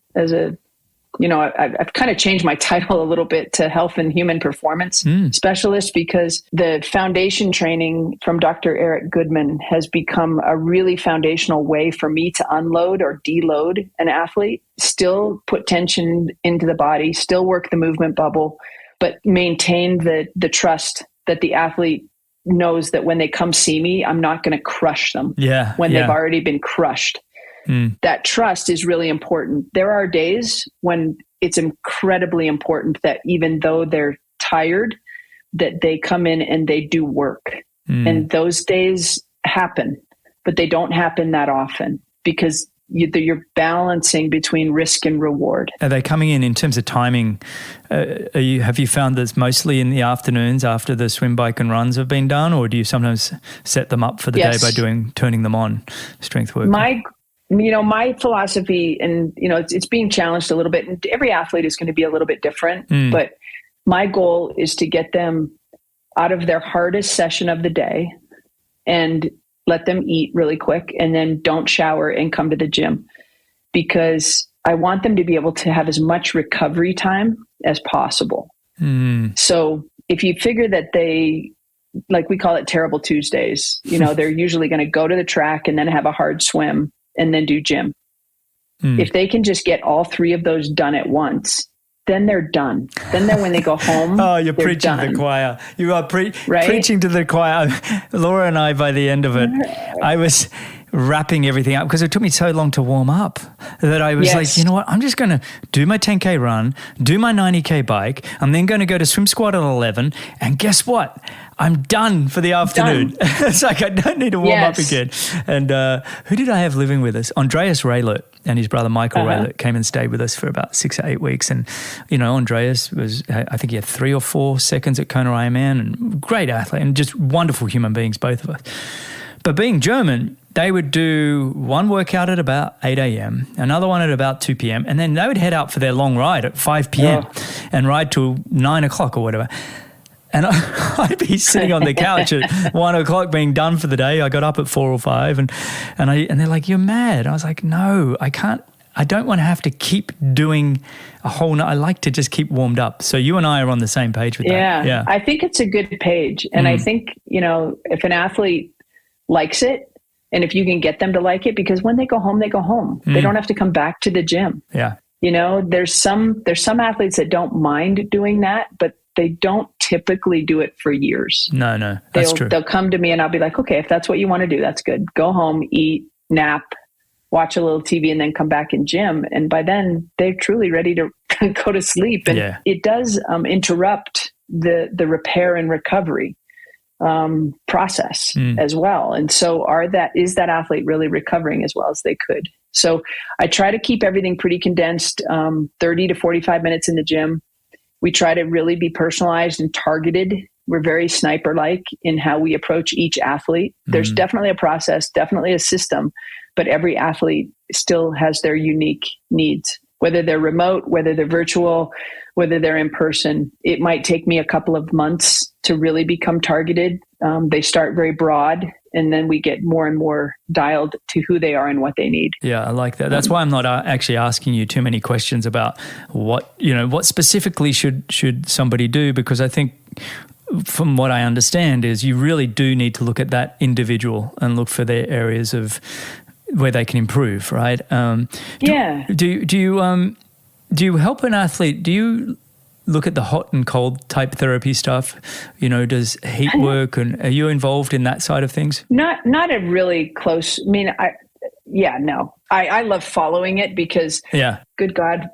I've kind of changed my title a little bit to health and human performance specialist, because the foundation training from Dr. Eric Goodman has become a really foundational way for me to unload or deload an athlete, still put tension into the body, still work the movement bubble, but maintain the trust that the athlete knows that when they come see me, I'm not going to crush them when they've already been crushed. That trust is really important. There are days when it's incredibly important that even though they're tired, that they come in and they do work. And those days happen, but they don't happen that often because you're balancing between risk and reward. Are they coming in terms of timing? Have you found that it's mostly in the afternoons after the swim, bike and runs have been done, or do you sometimes set them up for the day by turning them on strength work? My philosophy, and it's being challenged a little bit, and every athlete is going to be a little bit different, but my goal is to get them out of their hardest session of the day and let them eat really quick, and then don't shower and come to the gym, because I want them to be able to have as much recovery time as possible. So if you figure that they, like we call it terrible Tuesdays, they're usually going to go to the track and then have a hard swim and then do gym. If they can just get all three of those done at once, then they're done. Then when they go home, you're preaching to the choir. You are right? preaching to the choir. Laura and I, by the end of it, I was wrapping everything up because it took me so long to warm up that I was like, you know what? I'm just going to do my 10K run, do my 90K bike. I'm then going to go to swim squad at 11. And guess what? I'm done for the afternoon. It's like I don't need to warm up again. And who did I have living with us? Andreas Raylert and his brother Michael Raylert came and stayed with us for about 6 or 8 weeks. And, Andreas was, I think he had 3 or 4 seconds at Kona Ironman, and great athlete and just wonderful human beings, both of us. But being German, they would do one workout at about 8 a.m., another one at about 2 p.m., and then they would head out for their long ride at 5 p.m. and ride till 9 o'clock or whatever. And I'd be sitting on the couch at 1 o'clock being done for the day. I got up at 4 or 5 and they're like, "You're mad." I was like, "No, I can't. I don't want to have to keep doing a whole night. I like to just keep warmed up." So you and I are on the same page with that. Yeah. I think it's a good page. And I think, if an athlete likes it, and if you can get them to like it, because when they go home, they go home. They don't have to come back to the gym. Yeah. There's some athletes that don't mind doing that, but they don't typically do it for years. No, that's true. They'll come to me and I'll be like, okay, if that's what you want to do, that's good. Go home, eat, nap, watch a little TV, and then come back in gym. And by then they're truly ready to go to sleep. And it does interrupt the repair and recovery process as well. And so is that athlete really recovering as well as they could? So I try to keep everything pretty condensed, 30 to 45 minutes in the gym. We try to really be personalized and targeted. We're very sniper-like in how we approach each athlete. There's definitely a process, definitely a system, but every athlete still has their unique needs, whether they're remote, whether they're virtual, whether they're in person. It might take me a couple of months to really become targeted. They start very broad, and then we get more and more dialed to who they are and what they need. Yeah, I like that. That's why I'm not actually asking you too many questions about what specifically should somebody do, because I think from what I understand is you really do need to look at that individual and look for their areas of where they can improve, right? Do you help an athlete? Do you look at the hot and cold type therapy stuff? Does heat work, and are you involved in that side of things? Not a really close. I mean, no. I love following it because, good God,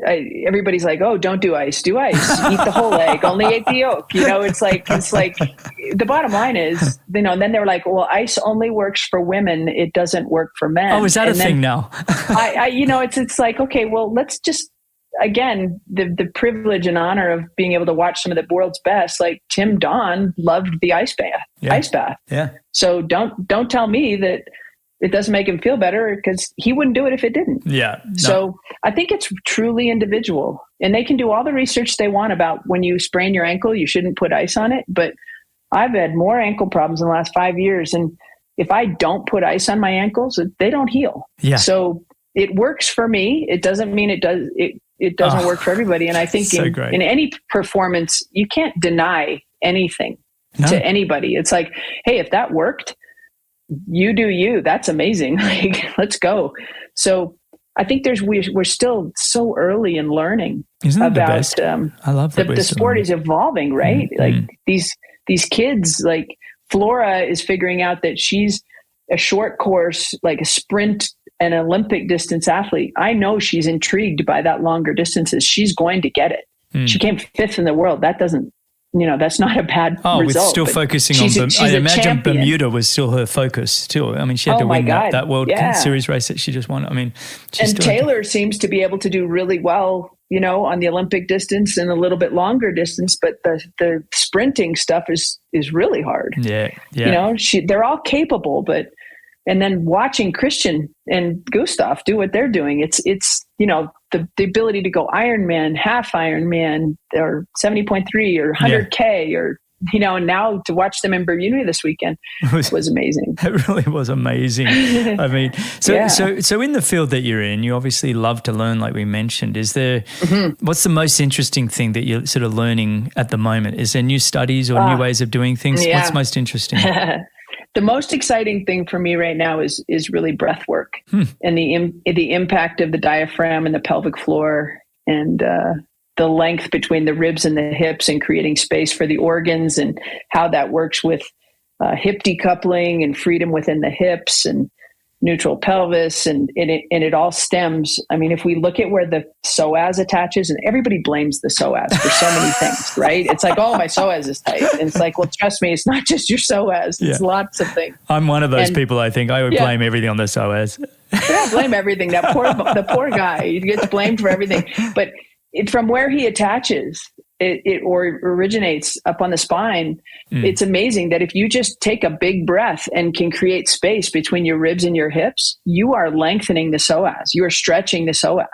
everybody's like, "Oh, don't do ice. Do ice. Eat the whole egg. Only eat the yolk." It's like the bottom line is, then they were like, "Well, ice only works for women. It doesn't work for men." Oh, is that a thing now? It's like, okay, well, let's just. Again, the privilege and honor of being able to watch some of the world's best, like Tim Don loved the ice bath. Yeah. So don't tell me that it doesn't make him feel better, because he wouldn't do it if it didn't. Yeah. No. So I think it's truly individual, and they can do all the research they want about when you sprain your ankle, you shouldn't put ice on it. But I've had more ankle problems in the last 5 years, and if I don't put ice on my ankles, they don't heal. Yeah. So it works for me. It doesn't mean it does. It doesn't work for everybody. And I think in any performance, you can't deny anything to anybody. It's like, hey, if that worked, you do you. That's amazing. Like, let's go. So I think we're still so early in learning. Isn't that about the best? I love that the sport is evolving, right? Like these kids, like Flora is figuring out that she's a short course, like a sprint, an Olympic distance athlete. I know she's intrigued by that longer distances. She's going to get it. She came 5th in the world. That doesn't, that's not a bad result. We're still focusing on I imagine champion. Bermuda was still her focus still. I mean, she had to win that World Series race that she just won. I mean, and Taylor seems to be able to do really well, on the Olympic distance and a little bit longer distance, but the sprinting stuff is really hard. Yeah. They're all capable, and then watching Christian and Gustav do what they're doing, it's the ability to go Ironman, half Ironman, or 70.3 or 100K or and now to watch them in Bermuda this weekend was amazing. It really was amazing. I mean, so in the field that you're in, you obviously love to learn, like we mentioned. Is there, what's the most interesting thing that you're sort of learning at the moment? Is there new studies or new ways of doing things? Yeah. What's most interesting? The most exciting thing for me right now is really breath work and the impact of the diaphragm and the pelvic floor and the length between the ribs and the hips and creating space for the organs and how that works with hip decoupling and freedom within the hips and neutral pelvis. And it all stems. I mean, if we look at where the psoas attaches, and everybody blames the psoas for so many things, right? It's like, oh, my psoas is tight. And it's like, well, trust me, it's not just your psoas. It's lots of things. I'm one of those people, I think. I would blame everything on the psoas. Yeah, blame everything. The poor guy, he gets blamed for everything. But from where he attaches, it originates up on the spine. It's amazing that if you just take a big breath and can create space between your ribs and your hips, you are lengthening the psoas. You are stretching the psoas.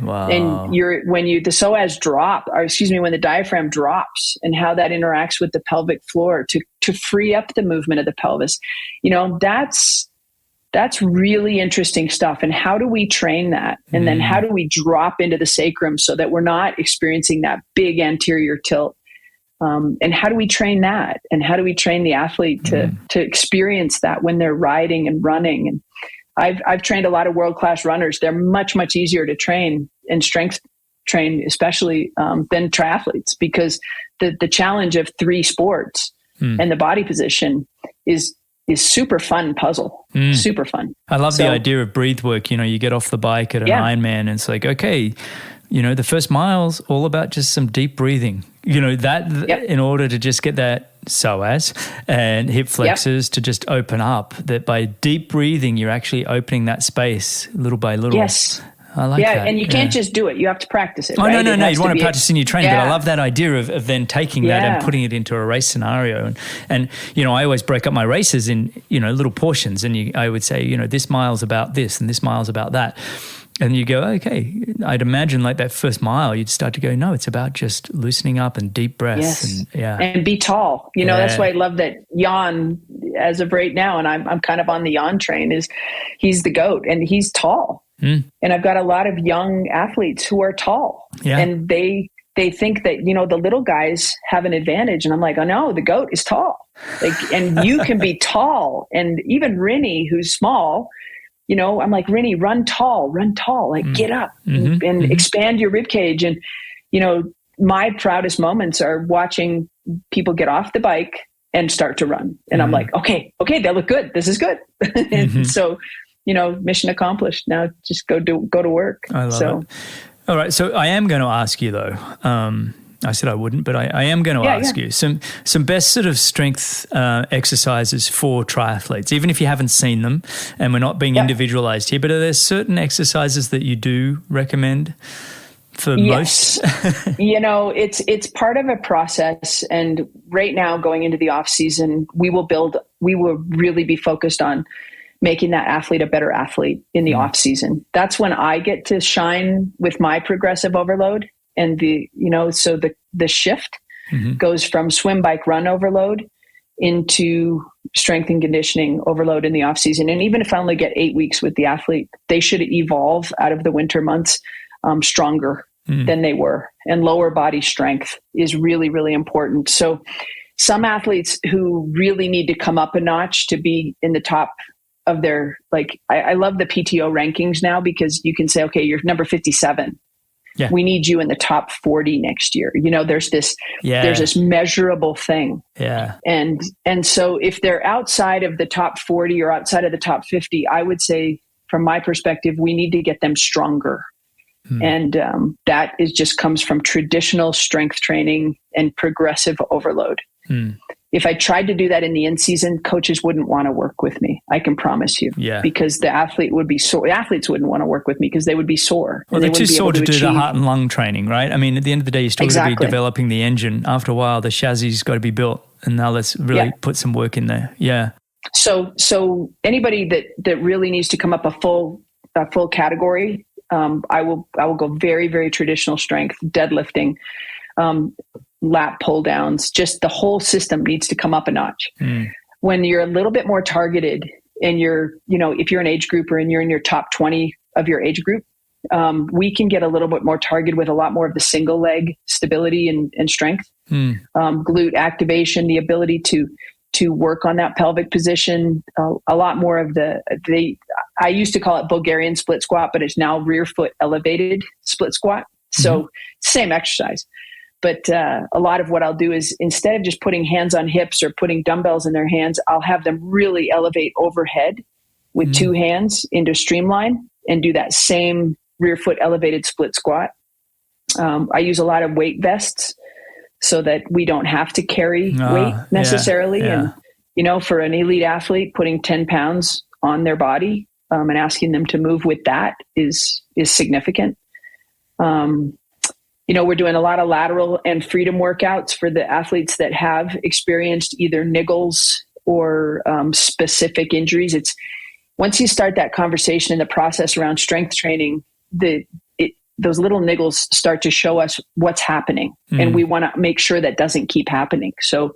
Wow. And when the psoas drop, when the diaphragm drops, and how that interacts with the pelvic floor to free up the movement of the pelvis, that's really interesting stuff. And how do we train that? And then how do we drop into the sacrum so that we're not experiencing that big anterior tilt? And how do we train that? And how do we train the athlete to experience that when they're riding and running? And I've trained a lot of world-class runners. They're much, much easier to train and strength train, especially than triathletes, because the challenge of 3 sports and the body position is super fun puzzle. Super fun. I love the idea of breathwork. You get off the bike at an Ironman and it's like, okay, the first mile's all about just some deep breathing. In order to just get that psoas and hip flexors to just open up, that by deep breathing, you're actually opening that space little by little. Yes. I like that. And you can't just do it. You have to practice it. Oh, right? no. You want to practice in your training, but I love that idea of then taking that and putting it into a race scenario. And I always break up my races in, little portions. And I would say, this mile's about this and this mile's about that. And you go, okay, I'd imagine like that first mile, you'd start to go, no, it's about just loosening up and deep breaths. Yes. And be tall. That's why I love that Jan, as of right now, and I'm kind of on the Jan train, is he's the GOAT and he's tall. And I've got a lot of young athletes who are tall and they think that, the little guys have an advantage. And I'm like, oh no, the GOAT is tall. And you can be tall. And even Rinny, who's small, I'm like, Rinny, run tall, like get up and expand your rib cage. And, my proudest moments are watching people get off the bike and start to run. And I'm like, okay, they look good. This is good. And so, mission accomplished. Now just go to work. I love it. All right. So I am going to ask you though, I said I wouldn't, but I am going to ask you some best sort of strength exercises for triathletes, even if you haven't seen them and we're not being individualized here, but are there certain exercises that you do recommend for most? It's part of a process. And right now going into the off season, we will really be focused on making that athlete a better athlete in the off season. That's when I get to shine with my progressive overload. And so the shift goes from swim, bike, run overload into strength and conditioning overload in the off season. And even if I only get 8 weeks with the athlete, they should evolve out of the winter months stronger than they were. And lower body strength is really, really important. So some athletes who really need to come up a notch to be in the top of their, I love the PTO rankings now, because you can say, okay, you're number 57. Yeah. We need you in the top 40 next year. There's this measurable thing. Yeah. And so if they're outside of the top 40 or outside of the top 50, I would say from my perspective, we need to get them stronger. And that just comes from traditional strength training and progressive overload. If I tried to do that in the in-season, coaches wouldn't want to work with me. I can promise you. Yeah. Because the athlete would be sore. Athletes wouldn't want to work with me because they would be sore. Well, they're too sore to do the heart and lung training, right? I mean, at the end of the day, you're still going to be developing the engine. After a while, the chassis got to be built. And now let's really put some work in there. Yeah. So anybody that really needs to come up a full category, I will go very, very traditional strength, deadlifting. lat pull downs, just the whole system needs to come up a notch. When you're a little bit more targeted and if you're an age grouper and you're in your top 20 of your age group, we can get a little bit more targeted with a lot more of the single leg stability and strength, glute activation, the ability to work on that pelvic position, a lot more of I used to call it Bulgarian split squat, but it's now rear foot elevated split squat. So same exercise. But a lot of what I'll do is, instead of just putting hands on hips or putting dumbbells in their hands, I'll have them really elevate overhead with two hands into streamline and do that same rear foot elevated split squat. I use a lot of weight vests so that we don't have to carry weight necessarily. Yeah. And, for an elite athlete, putting 10 pounds on their body and asking them to move with that is significant. We're doing a lot of lateral and freedom workouts for the athletes that have experienced either niggles or specific injuries. It's once you start that conversation in the process around strength training, those little niggles start to show us what's happening, and we want to make sure that doesn't keep happening. So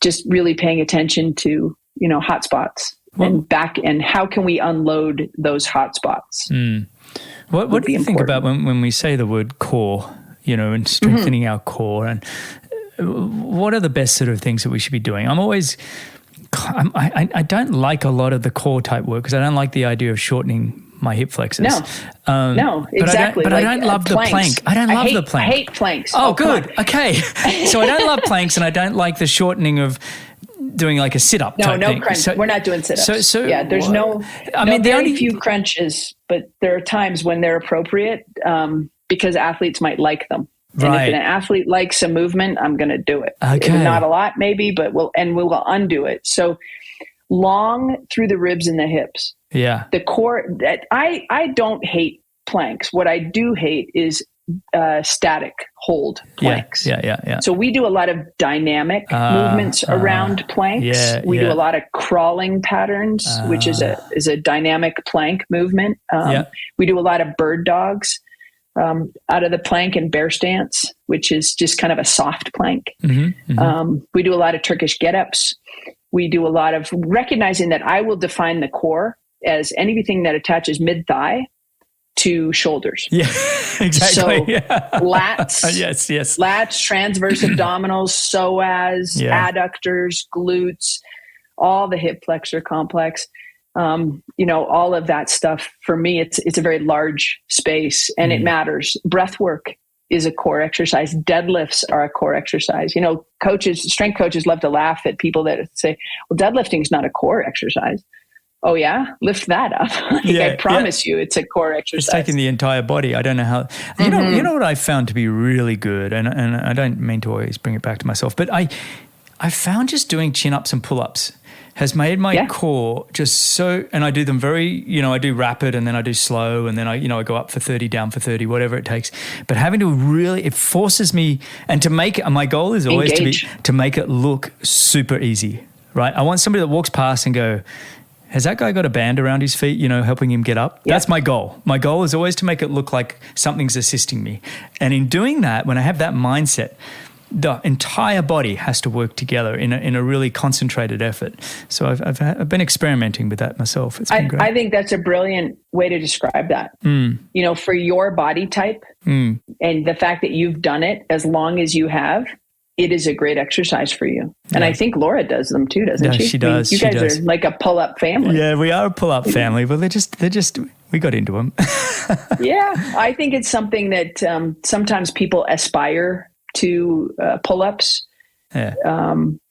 just really paying attention to, hot spots and how can we unload those hot spots? What do you think about when we say the word core, and strengthening our core, and what are the best sort of things that we should be doing? I don't like a lot of the core type work because I don't like the idea of shortening my hip flexors. No, exactly. But I don't love the plank. I don't love the plank. I hate planks. Oh, good. Okay. So I don't love planks, and I don't like the shortening of doing like a sit-up type thing. Crunch. So, we're not doing sit-ups. So there's very few crunches, but there are times when they're appropriate because athletes might like them. And if an athlete likes a movement, I'm going to do it. Okay. Not a lot, maybe, but we will undo it. So long through the ribs and the hips. Yeah. The core, I don't hate planks. What I do hate is static hold planks. Yeah. So we do a lot of dynamic movements around planks. We do a lot of crawling patterns, which is a dynamic plank movement. We do a lot of bird dogs out of the plank and bear stance, which is just kind of a soft plank. We do a lot of Turkish get-ups. We do a lot of recognizing that I will define the core as anything that attaches mid-thigh to shoulders. Yeah, exactly. So lats, yes. Lats, transverse abdominals, psoas, adductors, glutes, all the hip flexor complex. All of that stuff. For me, it's a very large space and it matters. Breathwork is a core exercise. Deadlifts are a core exercise. Strength coaches love to laugh at people that say, well, deadlifting is not a core exercise. Oh yeah, lift that up. I promise you, it's a core exercise. It's taking the entire body. I don't know how. You know what I found to be really good, and I don't mean to always bring it back to myself, but I found just doing chin ups and pull ups has made my core just so. And I do them very, I do rapid and then I do slow, and then I go up for 30, down for 30, whatever it takes. But having to really, it forces me, and to make it. My goal is always to make it look super easy, right? I want somebody that walks past and go, has that guy got a band around his feet, helping him get up? That's my goal. My goal is always to make it look like something's assisting me. And in doing that, when I have that mindset, the entire body has to work together in a really concentrated effort. So I've been experimenting with that myself. It's been great. I think that's a brilliant way to describe that. For your body type and the fact that you've done it as long as you have, it is a great exercise for you. And I think Laura does them too, doesn't she? She does. You guys are like a pull-up family. Yeah, we are a pull-up family, but they're just we got into them. Yeah, I think it's something that sometimes people aspire to pull-ups. Yeah.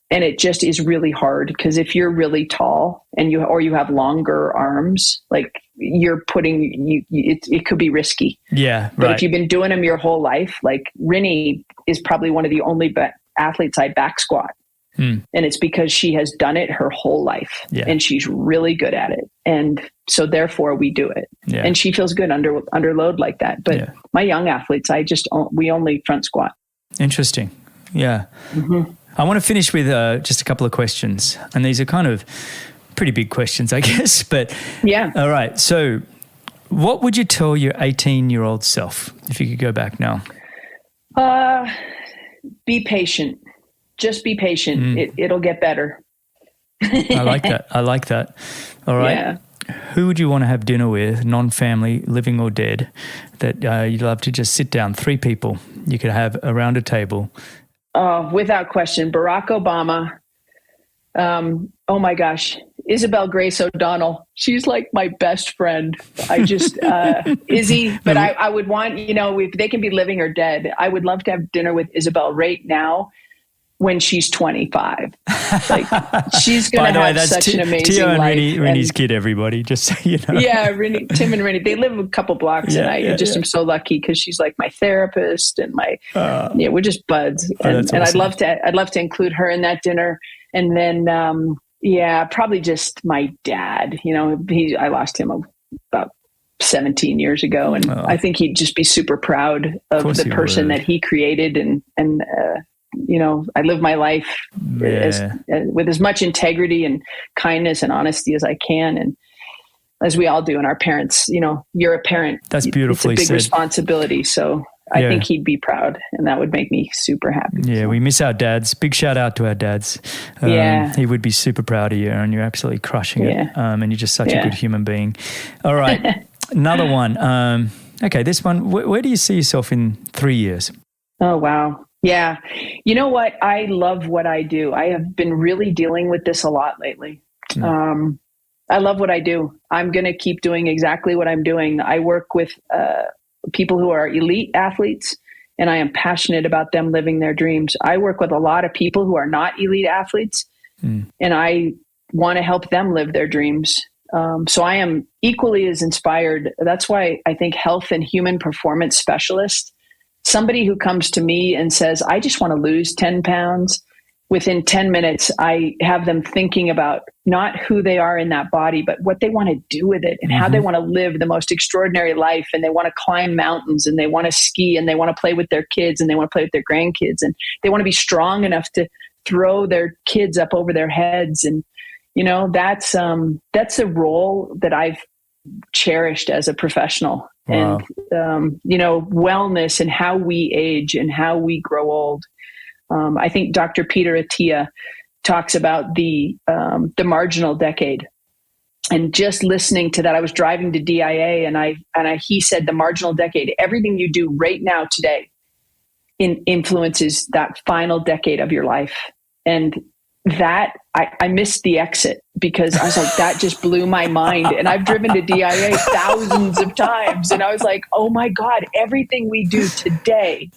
And it just is really hard because if you're really tall and you have longer arms, like you're putting it could be risky. Yeah. But if you've been doing them your whole life, like Rinny is probably one of the only athletes I back squat. And it's because she has done it her whole life and she's really good at it. And so therefore we do it. Yeah. And she feels good under load like that. But my young athletes, we only front squat. Interesting. Yeah. I want to finish with just a couple of questions. And these are kind of pretty big questions, I guess. But yeah. All right. So what would you tell your 18-year-old self if you could go back now? be patient. Just be patient. It'll get better. I like that. All right. Yeah. Who would you want to have dinner with, non-family, living or dead, that you'd love to just sit down? 3 people you could have around a table. Oh, without question, Barack Obama. Oh my gosh, Isabel Grace Odonnell. She's like my best friend. I just, Izzy, but I would want, if they can be living or dead, I would love to have dinner with Isabel right now when she's 25. Like, she's going to have such an amazing Tio and life. Rennie's kid, everybody, just so you know. Yeah, Tim and Rennie, they live a couple blocks, and I am so lucky because she's like my therapist and we're just buds. And awesome. I'd love to include her in that dinner. And then, probably just my dad. I lost him about 17 years ago, and I think he'd just be super proud of the person that he created, and I live my life with as much integrity and kindness and honesty as I can. And as we all do. And our parents, you're a parent. That's beautifully said. It's a big said. responsibility. So I think he'd be proud, and that would make me super happy. Yeah, we miss our dads. Big shout out to our dads. He would be super proud of you, and you're absolutely crushing it. And you're just such a good human being. All right. Another one. Okay, this one. Where do you see yourself in 3 years? Oh, wow. Yeah. You know what? I love what I do. I have been really dealing with this a lot lately. I love what I do. I'm going to keep doing exactly what I'm doing. I work with people who are elite athletes, and I am passionate about them living their dreams. I work with a lot of people who are not elite athletes, and I want to help them live their dreams. So I am equally as inspired. That's why I think health and human performance specialist, somebody who comes to me and says, I just want to lose 10 pounds. Within 10 minutes, I have them thinking about not who they are in that body, but what they want to do with it and how they want to live the most extraordinary life. And they want to climb mountains, and they want to ski, and they want to play with their kids, and they want to play with their grandkids, and they want to be strong enough to throw their kids up over their heads. And, that's a role that I've cherished as a professional. Wow. And, wellness and how we age and how we grow old. I think Dr. Peter Attia talks about the marginal decade, and just listening to that, I was driving to DIA, and he said the marginal decade, everything you do right now today influences that final decade of your life. And that I missed the exit because I was like, that just blew my mind. And I've driven to DIA thousands of times, and I was like, oh my God, everything we do today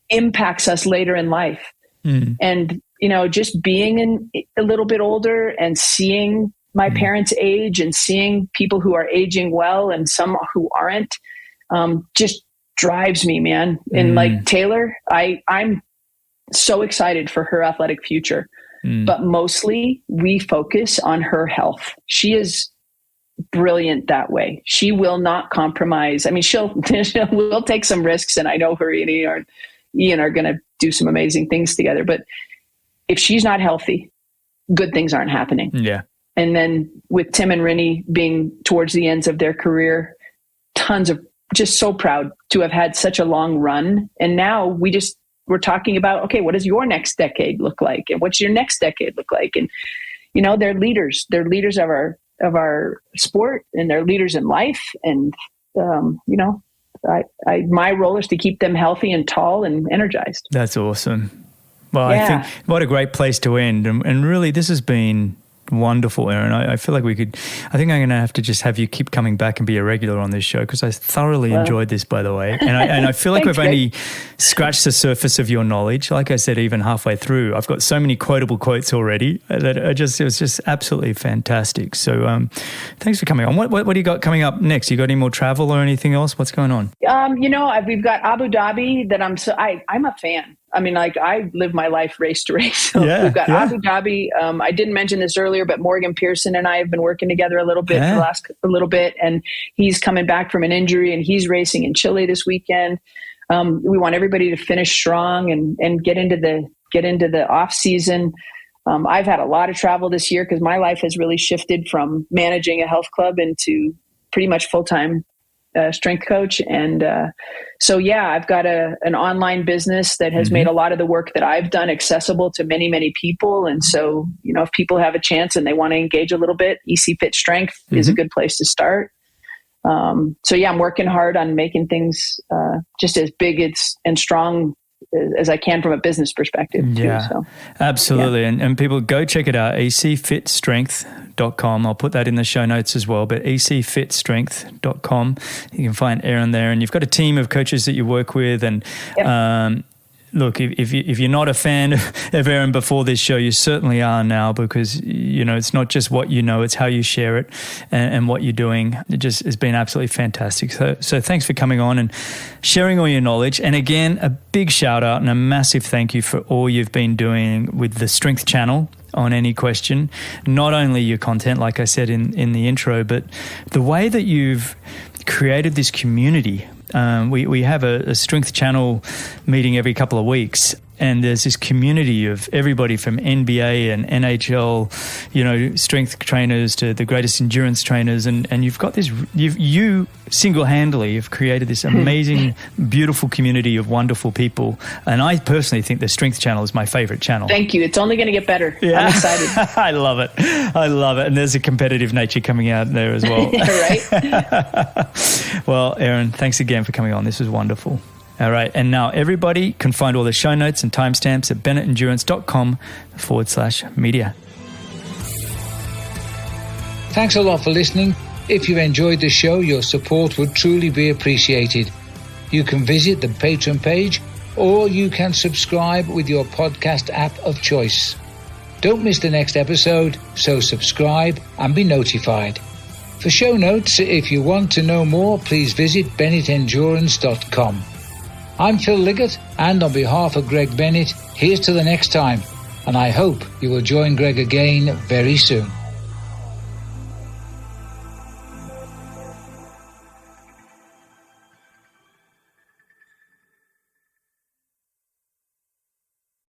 impacts us later in life. And, just being a little bit older and seeing my parents age and seeing people who are aging well and some who aren't, just drives me, man. And like Taylor, I'm so excited for her athletic future, but mostly we focus on her health. She is brilliant that way. She will not compromise. I mean, we'll take some risks, and I know her and Ian are going to do some amazing things together. But if she's not healthy, good things aren't happening. Yeah. And then with Tim and Rennie being towards the ends of their career, just so proud to have had such a long run. And now we're talking about, okay, what does your next decade look like? And what's your next decade look like? And, they're leaders. They're leaders of our sport, and they're leaders in life. And, my role is to keep them healthy and tall and energized. That's awesome. Well, I think what a great place to end. And really, this has been wonderful, Erin. I feel like I think I'm going to have to just have you keep coming back and be a regular on this show, because I thoroughly enjoyed this, by the way. And I feel like we've only scratched the surface of your knowledge. Like I said, even halfway through, I've got so many quotable quotes already that it was just absolutely fantastic. So thanks for coming on. What do you got coming up next? You got any more travel or anything else? What's going on? We've got Abu Dhabi that I'm a fan. I mean, like, I live my life race to race. So we've got Abu Dhabi. I didn't mention this earlier, but Morgan Pearson and I have been working together a little bit for the last little bit, and he's coming back from an injury, and he's racing in Chile this weekend. We want everybody to finish strong and get into the off season. I've had a lot of travel this year because my life has really shifted from managing a health club into pretty much full-time strength coach. And so, yeah, I've got an online business that has made a lot of the work that I've done accessible to many, many people. And so, if people have a chance and they want to engage a little bit, ECFIT Strength is a good place to start. So, yeah, I'm working hard on making things just as big and strong as I can from a business perspective. Yeah, too, so. Absolutely. Yeah. And people go check it out, ecfitstrength.com. I'll put that in the show notes as well, but ecfitstrength.com. You can find Erin there, and you've got a team of coaches that you work with. And look, if you're not a fan of Erin before this show, you certainly are now, because, it's not just what you know, it's how you share it and what you're doing. It just has been absolutely fantastic. So thanks for coming on and sharing all your knowledge. And again, a big shout out and a massive thank you for all you've been doing with the Strength Channel on AnyQuestion. Not only your content, like I said in the intro, but the way that you've created this community. We have a Strength Channel meeting every couple of weeks, and there's this community of everybody from NBA and NHL, strength trainers to the greatest endurance trainers, and you've got this. You single-handedly have created this amazing, beautiful community of wonderful people, and I personally think the Strength Channel is my favorite channel. Thank you. It's only going to get better. Yeah. I'm excited. I love it, and there's a competitive nature coming out there as well. Right. Well, Erin, thanks again for coming on. This was wonderful. All right. And now everybody can find all the show notes and timestamps at bennettendurance.com/media. Thanks a lot for listening. If you enjoyed the show, your support would truly be appreciated. You can visit the Patreon page, or you can subscribe with your podcast app of choice. Don't miss the next episode, so subscribe and be notified. For show notes, if you want to know more, please visit bennettendurance.com. I'm Phil Liggett, and on behalf of Greg Bennett, here's to the next time, and I hope you will join Greg again very soon.